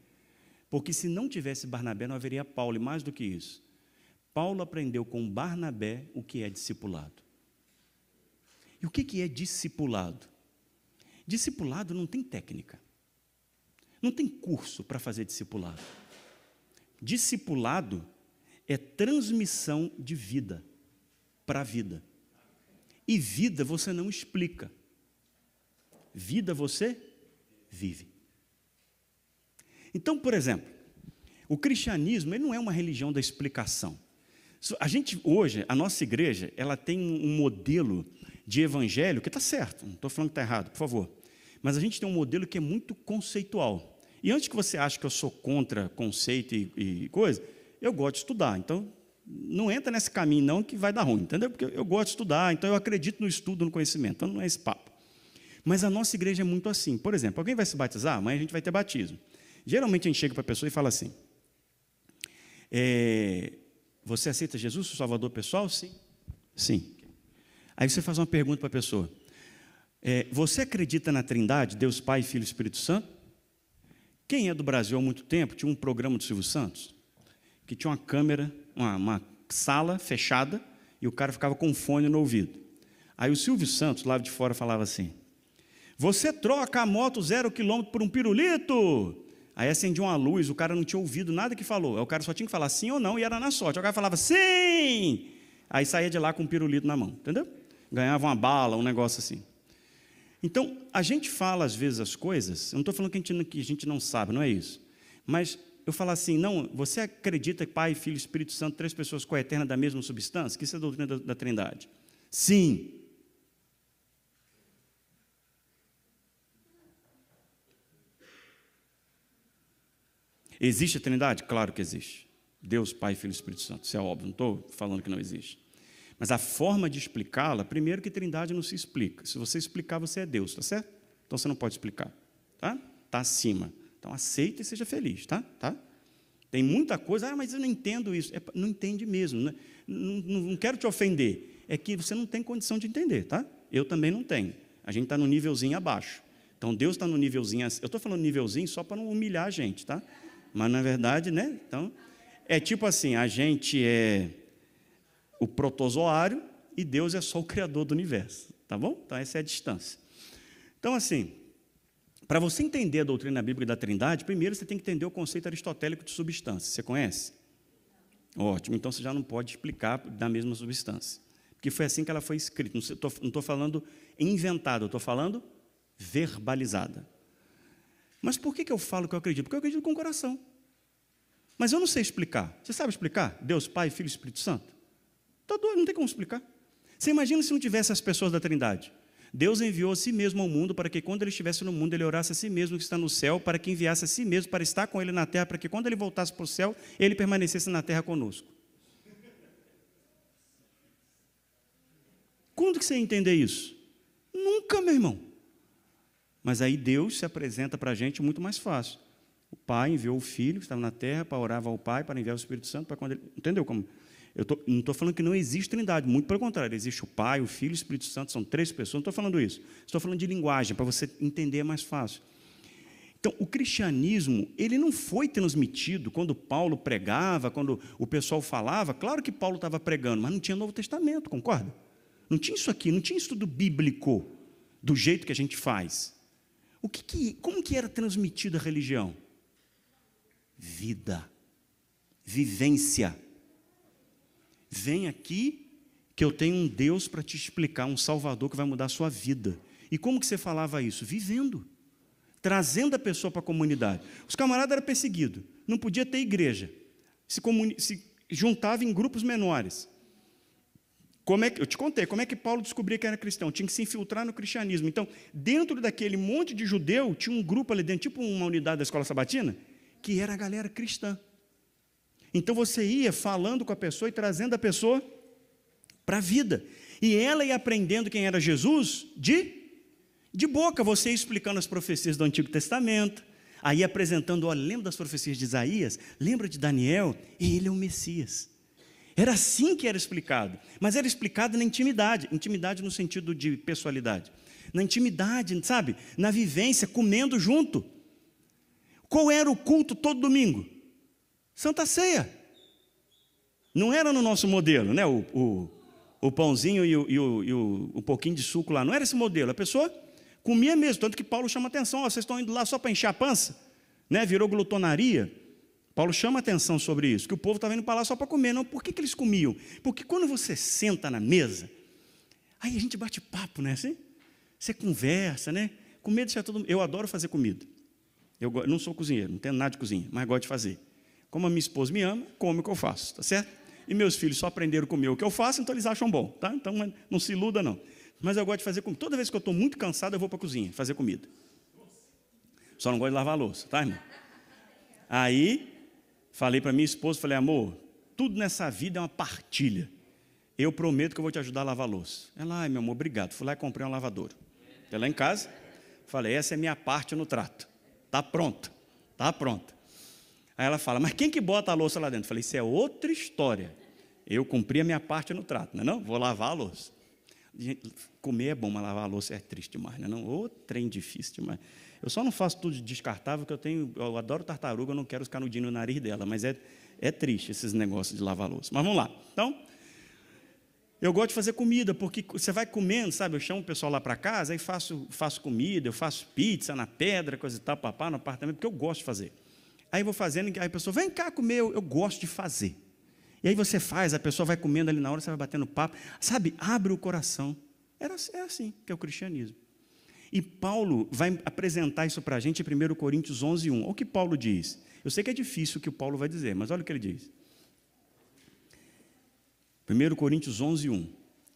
S1: Porque se não tivesse Barnabé, não haveria Paulo, e mais do que isso. Paulo aprendeu com Barnabé o que é discipulado. E o que é discipulado? Discipulado não tem técnica. Não tem curso para fazer discipulado. Discipulado é transmissão de vida para a vida. E vida você não explica. Vida você vive. Então, por exemplo, o cristianismo ele não é uma religião da explicação. A gente, hoje, a nossa igreja, ela tem um modelo de evangelho que está certo, não estou falando que está errado, por favor. Mas a gente tem um modelo que é muito conceitual. E antes que você ache que eu sou contra conceito e coisa, eu gosto de estudar. Então, não entra nesse caminho não que vai dar ruim, entendeu? Porque eu gosto de estudar, então eu acredito no estudo, no conhecimento. Então, não é esse papo. Mas a nossa igreja é muito assim. Por exemplo, alguém vai se batizar? Amanhã a gente vai ter batismo. Geralmente a gente chega para a pessoa e fala assim, você aceita Jesus, seu Salvador pessoal? Sim. Sim. Aí você faz uma pergunta para a pessoa, você acredita na Trindade, Deus Pai, Filho e Espírito Santo? Quem é do Brasil há muito tempo, tinha um programa do Silvio Santos, que tinha uma câmera, uma sala fechada, e o cara ficava com um fone no ouvido. Aí o Silvio Santos, lá de fora, falava assim, você troca a moto 0 km por um pirulito? Aí acendia uma luz, o cara não tinha ouvido nada que falou, aí o cara só tinha que falar sim ou não, e era na sorte. O cara falava sim! Aí saía de lá com um pirulito na mão, entendeu? Ganhava uma bala, um negócio assim. Então, a gente fala às vezes as coisas, eu não estou falando que a gente não sabe, não é isso. Mas eu falo assim, não, você acredita que Pai, Filho e Espírito Santo, 3 pessoas coeternas da mesma substância? Que isso é a doutrina da Trindade. Sim. Existe a Trindade? Claro que existe. Deus, Pai, Filho e Espírito Santo. Isso é óbvio, não estou falando que não existe. Mas a forma de explicá-la, primeiro que Trindade não se explica. Se você explicar, você é Deus, tá certo? Então você não pode explicar, tá? Está acima. Então aceita e seja feliz, tá? Tem muita coisa, mas eu não entendo isso. Não entende mesmo, né? Não quero te ofender. É que você não tem condição de entender, tá? Eu também não tenho. A gente está no nívelzinho abaixo. Então Deus está no nívelzinho. Eu estou falando nívelzinho só para não humilhar a gente, tá? Mas na verdade, né? Então, é tipo assim, a gente é o protozoário e Deus é só o criador do universo, tá bom? Então essa é a distância. Então assim, para você entender a doutrina bíblica da Trindade, primeiro você tem que entender o conceito aristotélico de substância. Você conhece? Ótimo, então você já não pode explicar da mesma substância, porque foi assim que ela foi escrita. Não estou falando inventada, eu estou falando verbalizada. Mas por que eu falo que eu acredito? Porque eu acredito com o coração. Mas eu não sei explicar. Você sabe explicar? Deus, Pai, Filho e Espírito Santo? Está doido, não tem como explicar. Você imagina se não tivesse as pessoas da Trindade? Deus enviou a si mesmo ao mundo para que quando ele estivesse no mundo, ele orasse a si mesmo que está no céu, para que enviasse a si mesmo para estar com ele na terra, para que quando ele voltasse para o céu, ele permanecesse na terra conosco. Quando que você ia entender isso? Nunca, meu irmão. Mas aí Deus se apresenta para a gente muito mais fácil. O Pai enviou o Filho, que estava na terra, para orar ao Pai, para enviar o Espírito Santo, para quando ele... Entendeu como? Não estou falando que não existe Trindade, muito pelo contrário, existe o Pai, o Filho e o Espírito Santo, são 3 pessoas, não estou falando isso. Estou falando de linguagem, para você entender mais fácil. Então, o cristianismo, ele não foi transmitido quando Paulo pregava, quando o pessoal falava, claro que Paulo estava pregando, mas não tinha Novo Testamento, concorda? Não tinha isso aqui, não tinha estudo bíblico, do jeito que a gente faz. Como que era transmitida a religião? Vida, vivência. Vem aqui que eu tenho um Deus para te explicar, um Salvador que vai mudar a sua vida. E como que você falava isso? Vivendo, trazendo a pessoa para a comunidade. Os camaradas eram perseguidos, não podia ter igreja, se juntava em grupos menores. Eu te contei, como é que Paulo descobria que era cristão? Tinha que se infiltrar no cristianismo. Então, dentro daquele monte de judeu, tinha um grupo ali dentro, tipo uma unidade da escola sabatina, que era a galera cristã. Então, você ia falando com a pessoa e trazendo a pessoa para a vida. E ela ia aprendendo quem era Jesus de boca, você ia explicando as profecias do Antigo Testamento, aí apresentando, olha, lembra das profecias de Isaías? Lembra de Daniel? Ele é o Messias. Era assim que era explicado, mas era explicado na intimidade no sentido de pessoalidade, na intimidade, sabe? Na vivência, comendo junto. Qual era o culto todo domingo? Santa Ceia. Não era no nosso modelo, né? O pãozinho e o pouquinho de suco lá, não era esse modelo. A pessoa comia mesmo, tanto que Paulo chama atenção, vocês estão indo lá só para encher a pança, né? Virou glutonaria. Paulo chama atenção sobre isso, que o povo estava indo para lá só para comer. Não, por que eles comiam? Porque quando você senta na mesa, aí a gente bate papo, né? Assim? Você conversa, né? Comida deixa todo mundo. Eu adoro fazer comida. Eu não sou cozinheiro, não tenho nada de cozinha, mas gosto de fazer. Como a minha esposa me ama, come o que eu faço, tá certo? E meus filhos só aprenderam a comer o que eu faço, então eles acham bom, tá? Então não se iluda, não. Mas eu gosto de fazer comida. Toda vez que eu estou muito cansado, eu vou para a cozinha fazer comida. Só não gosto de lavar a louça, tá, irmão? Aí, falei para minha esposa, falei, amor, tudo nessa vida é uma partilha. Eu prometo que eu vou te ajudar a lavar a louça. Ela, ai, meu amor, obrigado. Fui lá e comprei uma lavadora. Fui lá em casa, falei, essa é minha parte no trato. Está pronto, está pronta. Aí ela fala, mas quem que bota a louça lá dentro? Falei, isso é outra história. Eu cumpri a minha parte no trato, não é não? Vou lavar a louça. Comer é bom, mas lavar a louça é triste demais, não é não? Ô, trem difícil demais. Eu só não faço tudo descartável, porque eu adoro tartaruga, eu não quero os canudinhos no nariz dela, mas é triste esses negócios de lavar a louça. Mas vamos lá. Então, eu gosto de fazer comida, porque você vai comendo, sabe? Eu chamo o pessoal lá para casa, aí faço comida, eu faço pizza na pedra, coisa e tal, papá, no apartamento, porque eu gosto de fazer. Aí vou fazendo, aí a pessoa, vem cá comer, eu gosto de fazer. E aí você faz, a pessoa vai comendo ali na hora, você vai batendo papo, sabe? Abre o coração. É assim que é o cristianismo. E Paulo vai apresentar isso para a gente em 1 Coríntios 11:1. Olha o que Paulo diz. Eu sei que é difícil o que o Paulo vai dizer, mas olha o que ele diz. 1 Coríntios 11:1.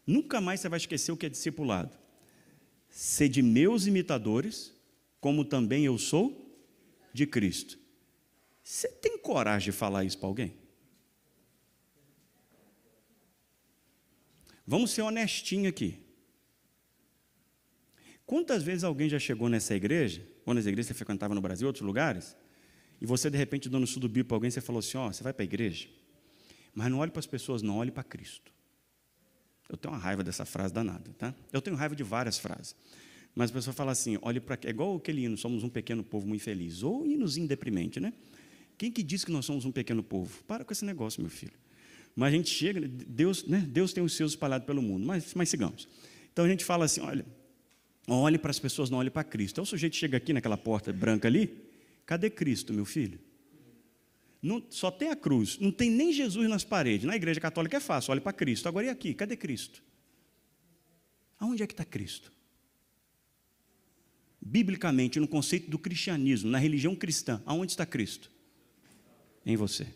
S1: Nunca mais você vai esquecer o que é discipulado. Sede meus imitadores, como também eu sou de Cristo. Você tem coragem de falar isso para alguém? Vamos ser honestinhos aqui. Quantas vezes alguém já chegou nessa igreja, ou nas igrejas que você frequentava no Brasil, outros lugares, e você, de repente, dando estudo bíblico para alguém, você falou assim, você vai para a igreja, mas não olhe para as pessoas, não, olhe para Cristo. Eu tenho uma raiva dessa frase danada, tá? Eu tenho raiva de várias frases. Mas a pessoa fala assim, olhe para... É igual aquele hino, somos um pequeno povo muito feliz, ou hinozinho deprimente, né? Quem que diz que nós somos um pequeno povo? Para com esse negócio, meu filho. Mas a gente chega, Deus tem os seus espalhados pelo mundo, mas sigamos. Então a gente fala assim, olhe para as pessoas, não olhe para Cristo. Então o sujeito chega aqui naquela porta branca ali, cadê Cristo, meu filho? Não, só tem a cruz, não tem nem Jesus nas paredes. Na igreja católica é fácil, olhe para Cristo. Agora e aqui, cadê Cristo? Aonde é que está Cristo? Biblicamente, no conceito do cristianismo, na religião cristã, aonde está Cristo? Em você.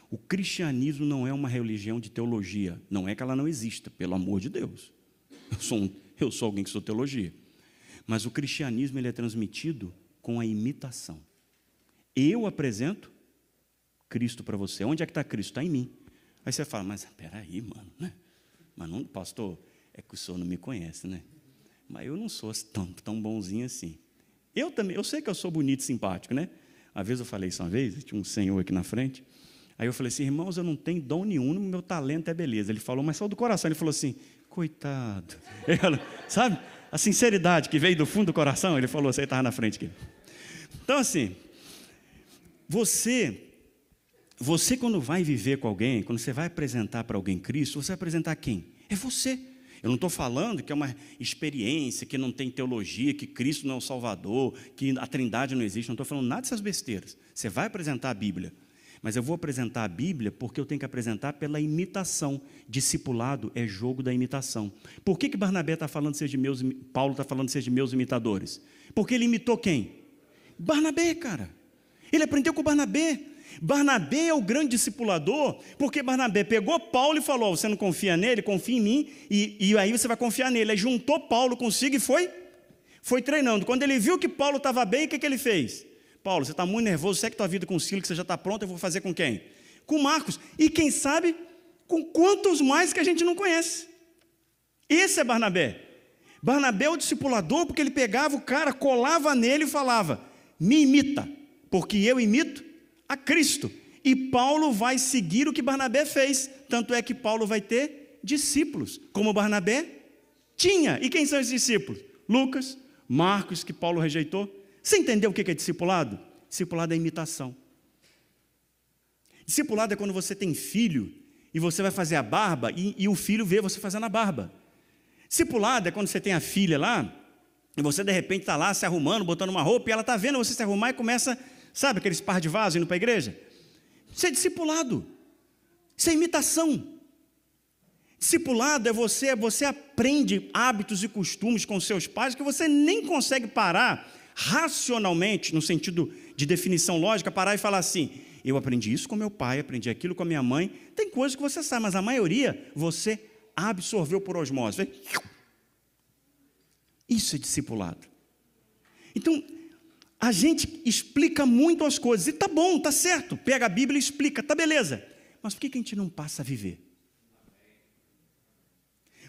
S1: O cristianismo não é uma religião de teologia. Não é que ela não exista, pelo amor de Deus. Eu sou alguém que sou teologia. Mas o cristianismo ele é transmitido com a imitação. Eu apresento Cristo para você. Onde é que está Cristo? Está em mim. Aí você fala, mas espera aí, mano, né? Mas não, pastor, é que o senhor não me conhece, né? Mas eu não sou tão bonzinho assim. Eu sei que eu sou bonito e simpático, né? Uma vez eu falei isso uma vez, tinha um senhor aqui na frente. Aí eu falei assim, irmãos, eu não tenho dom nenhum, meu talento é beleza. Ele falou, mas só do coração. Ele falou assim, coitado. Sabe? A sinceridade que veio do fundo do coração, ele falou, você estava na frente aqui. Então, assim, você quando vai viver com alguém, quando você vai apresentar para alguém Cristo, você vai apresentar quem? É você. Eu não estou falando que é uma experiência, que não tem teologia, que Cristo não é o Salvador, que a Trindade não existe. Não estou falando nada dessas besteiras. Você vai apresentar a Bíblia. Mas eu vou apresentar a Bíblia porque eu tenho que apresentar pela imitação. Discipulado é jogo da imitação. Por que Barnabé está falando de ser de meus, Paulo está falando de ser de meus imitadores? Porque ele imitou quem? Barnabé, cara. Ele aprendeu com Barnabé. Barnabé é o grande discipulador, porque Barnabé pegou Paulo e falou, você não confia nele, confia em mim, e aí você vai confiar nele. Aí juntou Paulo consigo e foi treinando. Quando ele viu que Paulo estava bem, o que ele fez? Paulo, você está muito nervoso, segue tua vida com o Silo, que você já está pronto, eu vou fazer com quem? Com Marcos. E quem sabe, com quantos mais que a gente não conhece. Esse é Barnabé. Barnabé é o discipulador, porque ele pegava o cara, colava nele e falava, me imita, porque eu imito a Cristo. E Paulo vai seguir o que Barnabé fez. Tanto é que Paulo vai ter discípulos, como Barnabé tinha. E quem são esses discípulos? Lucas, Marcos, que Paulo rejeitou. Você entendeu o que é discipulado? Discipulado é imitação. Discipulado é quando você tem filho e você vai fazer a barba e o filho vê você fazendo a barba. Discipulado é quando você tem a filha lá e você de repente está lá se arrumando, botando uma roupa e ela está vendo você se arrumar e começa, sabe aqueles par de vaso indo para a igreja? Isso é discipulado. Isso é imitação. Discipulado é você aprende hábitos e costumes com seus pais que você nem consegue parar racionalmente, no sentido de definição lógica, parar e falar assim, eu aprendi isso com meu pai, aprendi aquilo com a minha mãe, tem coisas que você sabe, mas a maioria você absorveu por osmose. Isso é discipulado. Então, a gente explica muito as coisas, e tá bom, tá certo, pega a Bíblia e explica, tá beleza, mas por que a gente não passa a viver?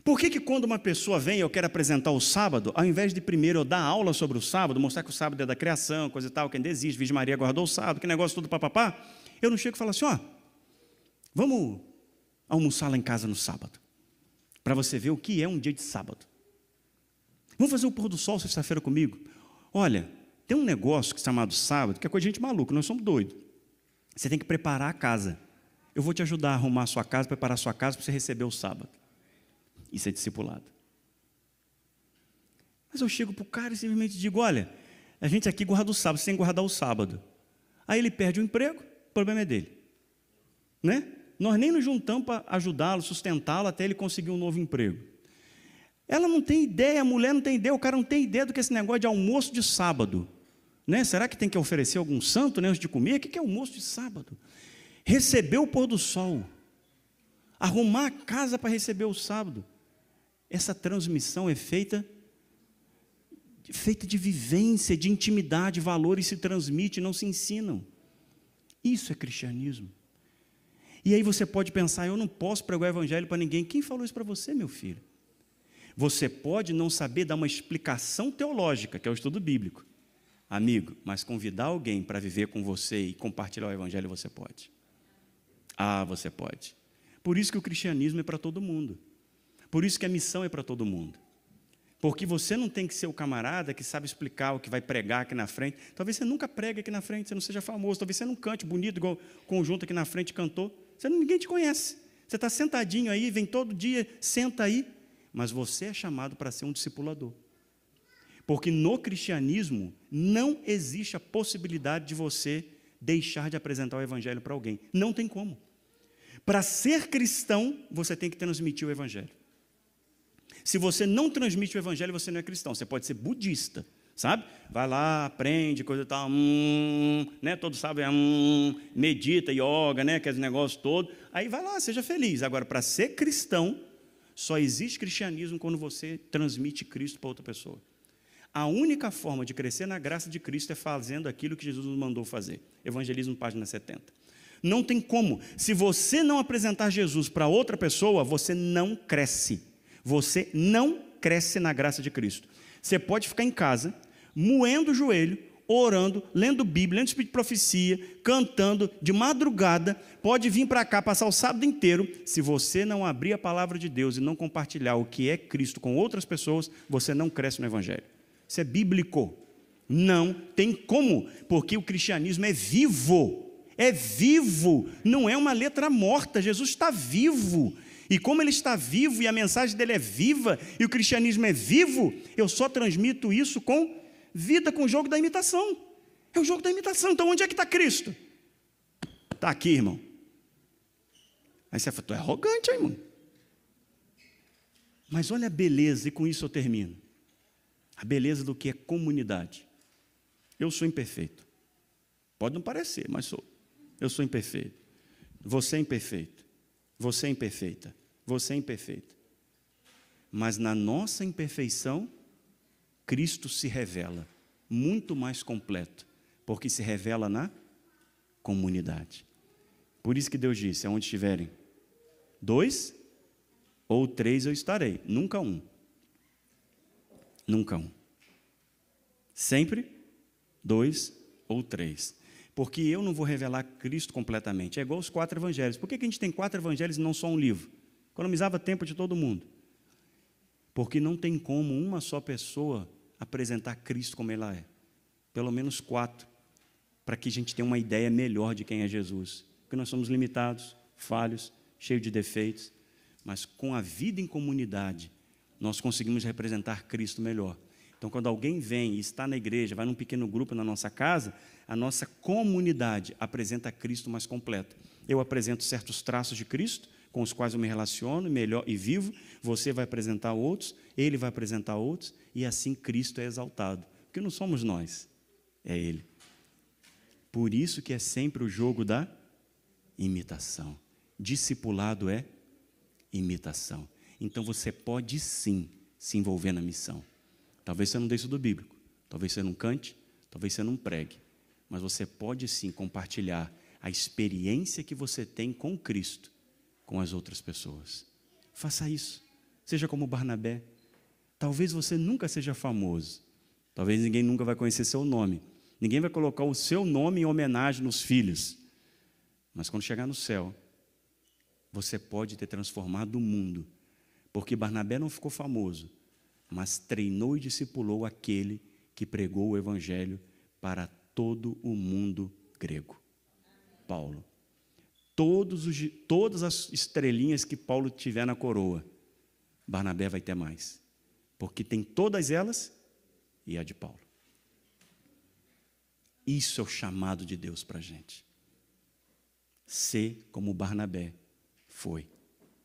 S1: Por que quando uma pessoa vem e eu quero apresentar o sábado, ao invés de primeiro eu dar aula sobre o sábado, mostrar que o sábado é da criação, coisa e tal, quem desiste, Virgem Maria guardou o sábado, que negócio tudo papapá, eu não chego e falo assim, ó, vamos almoçar lá em casa no sábado, para você ver o que é um dia de sábado. Vamos fazer o pôr do sol sexta-feira comigo? Olha, tem um negócio chamado sábado, que é coisa de gente maluca, nós somos doidos. Você tem que preparar a casa. Eu vou te ajudar a arrumar a sua casa, preparar a sua casa para você receber o sábado. Isso é discipulado. Mas eu chego para o cara e simplesmente digo, olha, a gente aqui guarda o sábado, você tem que guardar o sábado. Aí ele perde o emprego, o problema é dele. Né? Nós nem nos juntamos para ajudá-lo, sustentá-lo, até ele conseguir um novo emprego. Ela não tem ideia, a mulher não tem ideia, o cara não tem ideia do que é esse negócio de almoço de sábado. Né? Será que tem que oferecer algum santo, né, antes de comer? O que é almoço de sábado? Receber o pôr do sol. Arrumar a casa para receber o sábado. Essa transmissão é feita de vivência, de intimidade, valores se transmitem, não se ensinam. Isso é cristianismo. E aí você pode pensar, eu não posso pregar o evangelho para ninguém. Quem falou isso para você, meu filho? Você pode não saber dar uma explicação teológica, que é o estudo bíblico. Amigo, mas convidar alguém para viver com você e compartilhar o evangelho, você pode. Ah, você pode. Por isso que o cristianismo é para todo mundo. Por isso que a missão é para todo mundo. Porque você não tem que ser o camarada que sabe explicar o que vai pregar aqui na frente. Talvez você nunca pregue aqui na frente, você não seja famoso. Talvez você não cante bonito, igual o conjunto aqui na frente cantou. Ninguém te conhece. Você está sentadinho aí, vem todo dia, senta aí. Mas você é chamado para ser um discipulador. Porque no cristianismo não existe a possibilidade de você deixar de apresentar o evangelho para alguém. Não tem como. Para ser cristão, você tem que transmitir o evangelho. Se você não transmite o evangelho, você não é cristão. Você pode ser budista, sabe? Vai lá, aprende, coisa e tal, né? Todos sabem, medita, yoga, né? Aqueles negócios todos. Aí vai lá, seja feliz. Agora, para ser cristão, só existe cristianismo quando você transmite Cristo para outra pessoa. A única forma de crescer na graça de Cristo é fazendo aquilo que Jesus nos mandou fazer. Evangelismo, página 70. Não tem como. Se você não apresentar Jesus para outra pessoa, você não cresce. Você não cresce na graça de Cristo. Você pode ficar em casa, moendo o joelho, orando, lendo Bíblia, lendo Espírito de Profecia, cantando, de madrugada, pode vir para cá, passar o sábado inteiro. Se você não abrir a palavra de Deus e não compartilhar o que é Cristo com outras pessoas, você não cresce no Evangelho. Isso é bíblico. Não tem como, porque o cristianismo é vivo. É vivo, não é uma letra morta. Jesus está vivo. E como ele está vivo e a mensagem dele é viva e o cristianismo é vivo, eu só transmito isso com vida, com o jogo da imitação. É o jogo da imitação. Então onde é que está Cristo? Está aqui, irmão. Aí você fala, tu é arrogante, irmão. Mas olha a beleza, e com isso eu termino. A beleza do que é comunidade. Eu sou imperfeito. Pode não parecer, mas sou. Eu sou imperfeito. Você é imperfeito. Você é imperfeita. Você é imperfeita. Mas na nossa imperfeição, Cristo se revela muito mais completo, porque se revela na comunidade. Por isso que Deus disse, aonde estiverem 2 ou 3 eu estarei, nunca 1. Nunca 1. Sempre 2 ou 3. Porque eu não vou revelar Cristo completamente. É igual os 4 evangelhos. Por que a gente tem 4 evangelhos e não só um livro? Economizava tempo de todo mundo. Porque não tem como uma só pessoa apresentar Cristo como ela é. Pelo menos 4, para que a gente tenha uma ideia melhor de quem é Jesus. Porque nós somos limitados, falhos, cheios de defeitos. Mas com a vida em comunidade, nós conseguimos representar Cristo melhor. Então, quando alguém vem e está na igreja, vai num pequeno grupo na nossa casa, a nossa comunidade apresenta Cristo mais completo. Eu apresento certos traços de Cristo, com os quais eu me relaciono melhor e vivo, você vai apresentar outros, ele vai apresentar outros, e assim Cristo é exaltado. Porque não somos nós, é Ele. Por isso que é sempre o jogo da imitação. Discipulado é imitação. Então você pode sim se envolver na missão. Talvez você não dê isso do bíblico, talvez você não cante, talvez você não pregue, mas você pode sim compartilhar a experiência que você tem com Cristo com as outras pessoas. Faça isso, Seja como Barnabé. Talvez você nunca seja famoso. Talvez ninguém nunca vai conhecer seu nome. Ninguém vai colocar o seu nome em homenagem nos filhos. Mas quando chegar no céu, você pode ter transformado o mundo. Porque Barnabé não ficou famoso, mas treinou e discipulou aquele que pregou o evangelho para todo o mundo grego. Paulo. Todas as estrelinhas que Paulo tiver na coroa, Barnabé vai ter mais. Porque tem todas elas e a de Paulo. Isso é o chamado de Deus para a gente. Ser como Barnabé foi,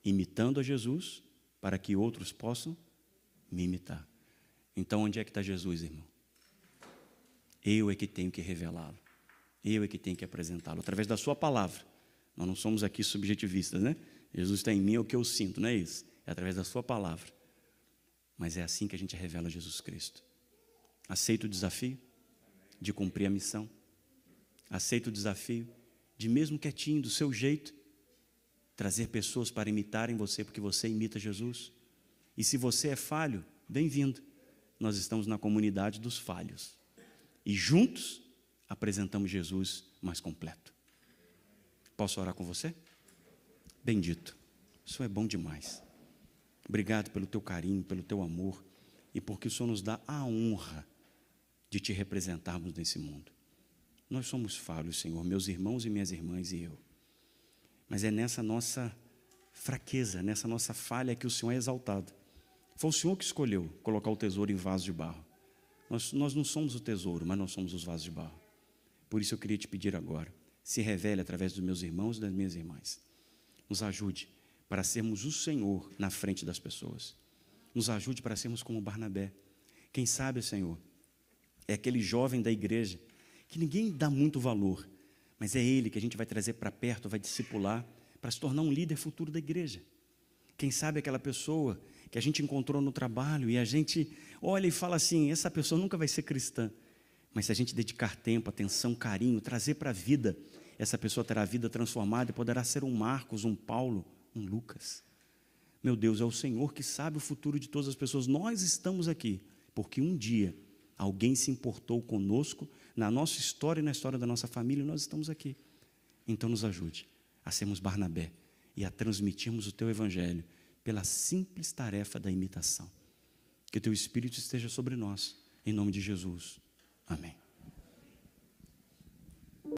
S1: imitando a Jesus, para que outros possam me imitar. Então, onde é que está Jesus, irmão? Eu é que tenho que revelá-lo. Eu é que tenho que apresentá-lo, através da sua palavra. Nós não somos aqui subjetivistas, né? Jesus está em mim, é o que eu sinto, não é isso? É através da sua palavra. Mas é assim que a gente revela Jesus Cristo. Aceita o desafio de cumprir a missão. Aceita o desafio de, mesmo quietinho, do seu jeito, trazer pessoas para imitarem você, porque você imita Jesus. E se você é falho, bem-vindo. Nós estamos na comunidade dos falhos. E juntos apresentamos Jesus mais completo. Posso orar com você? Bendito, isso é bom demais. Obrigado pelo teu carinho, pelo teu amor e porque o Senhor nos dá a honra de te representarmos nesse mundo. Nós somos falhos, Senhor, meus irmãos e minhas irmãs e eu. Mas é nessa nossa fraqueza, nessa nossa falha que o Senhor é exaltado. Foi o Senhor que escolheu colocar o tesouro em vaso de barro. Nós não somos o tesouro, mas nós somos os vasos de barro. Por isso eu queria te pedir agora, se revele através dos meus irmãos e das minhas irmãs. Nos ajude para sermos o Senhor na frente das pessoas. Nos ajude para sermos como Barnabé. Quem sabe, Senhor, é aquele jovem da igreja que ninguém dá muito valor, mas é ele que a gente vai trazer para perto, vai discipular, para se tornar um líder futuro da igreja. Quem sabe aquela pessoa que a gente encontrou no trabalho e a gente olha e fala assim, essa pessoa nunca vai ser cristã. Mas se a gente dedicar tempo, atenção, carinho, trazer para a vida, essa pessoa terá a vida transformada e poderá ser um Marcos, um Paulo, um Lucas. Meu Deus, é o Senhor que sabe o futuro de todas as pessoas. Nós estamos aqui porque um dia alguém se importou conosco, na nossa história e na história da nossa família, e nós estamos aqui. Então nos ajude a sermos Barnabé e a transmitirmos o teu evangelho pela simples tarefa da imitação. Que o teu Espírito esteja sobre nós, em nome de Jesus. Amém.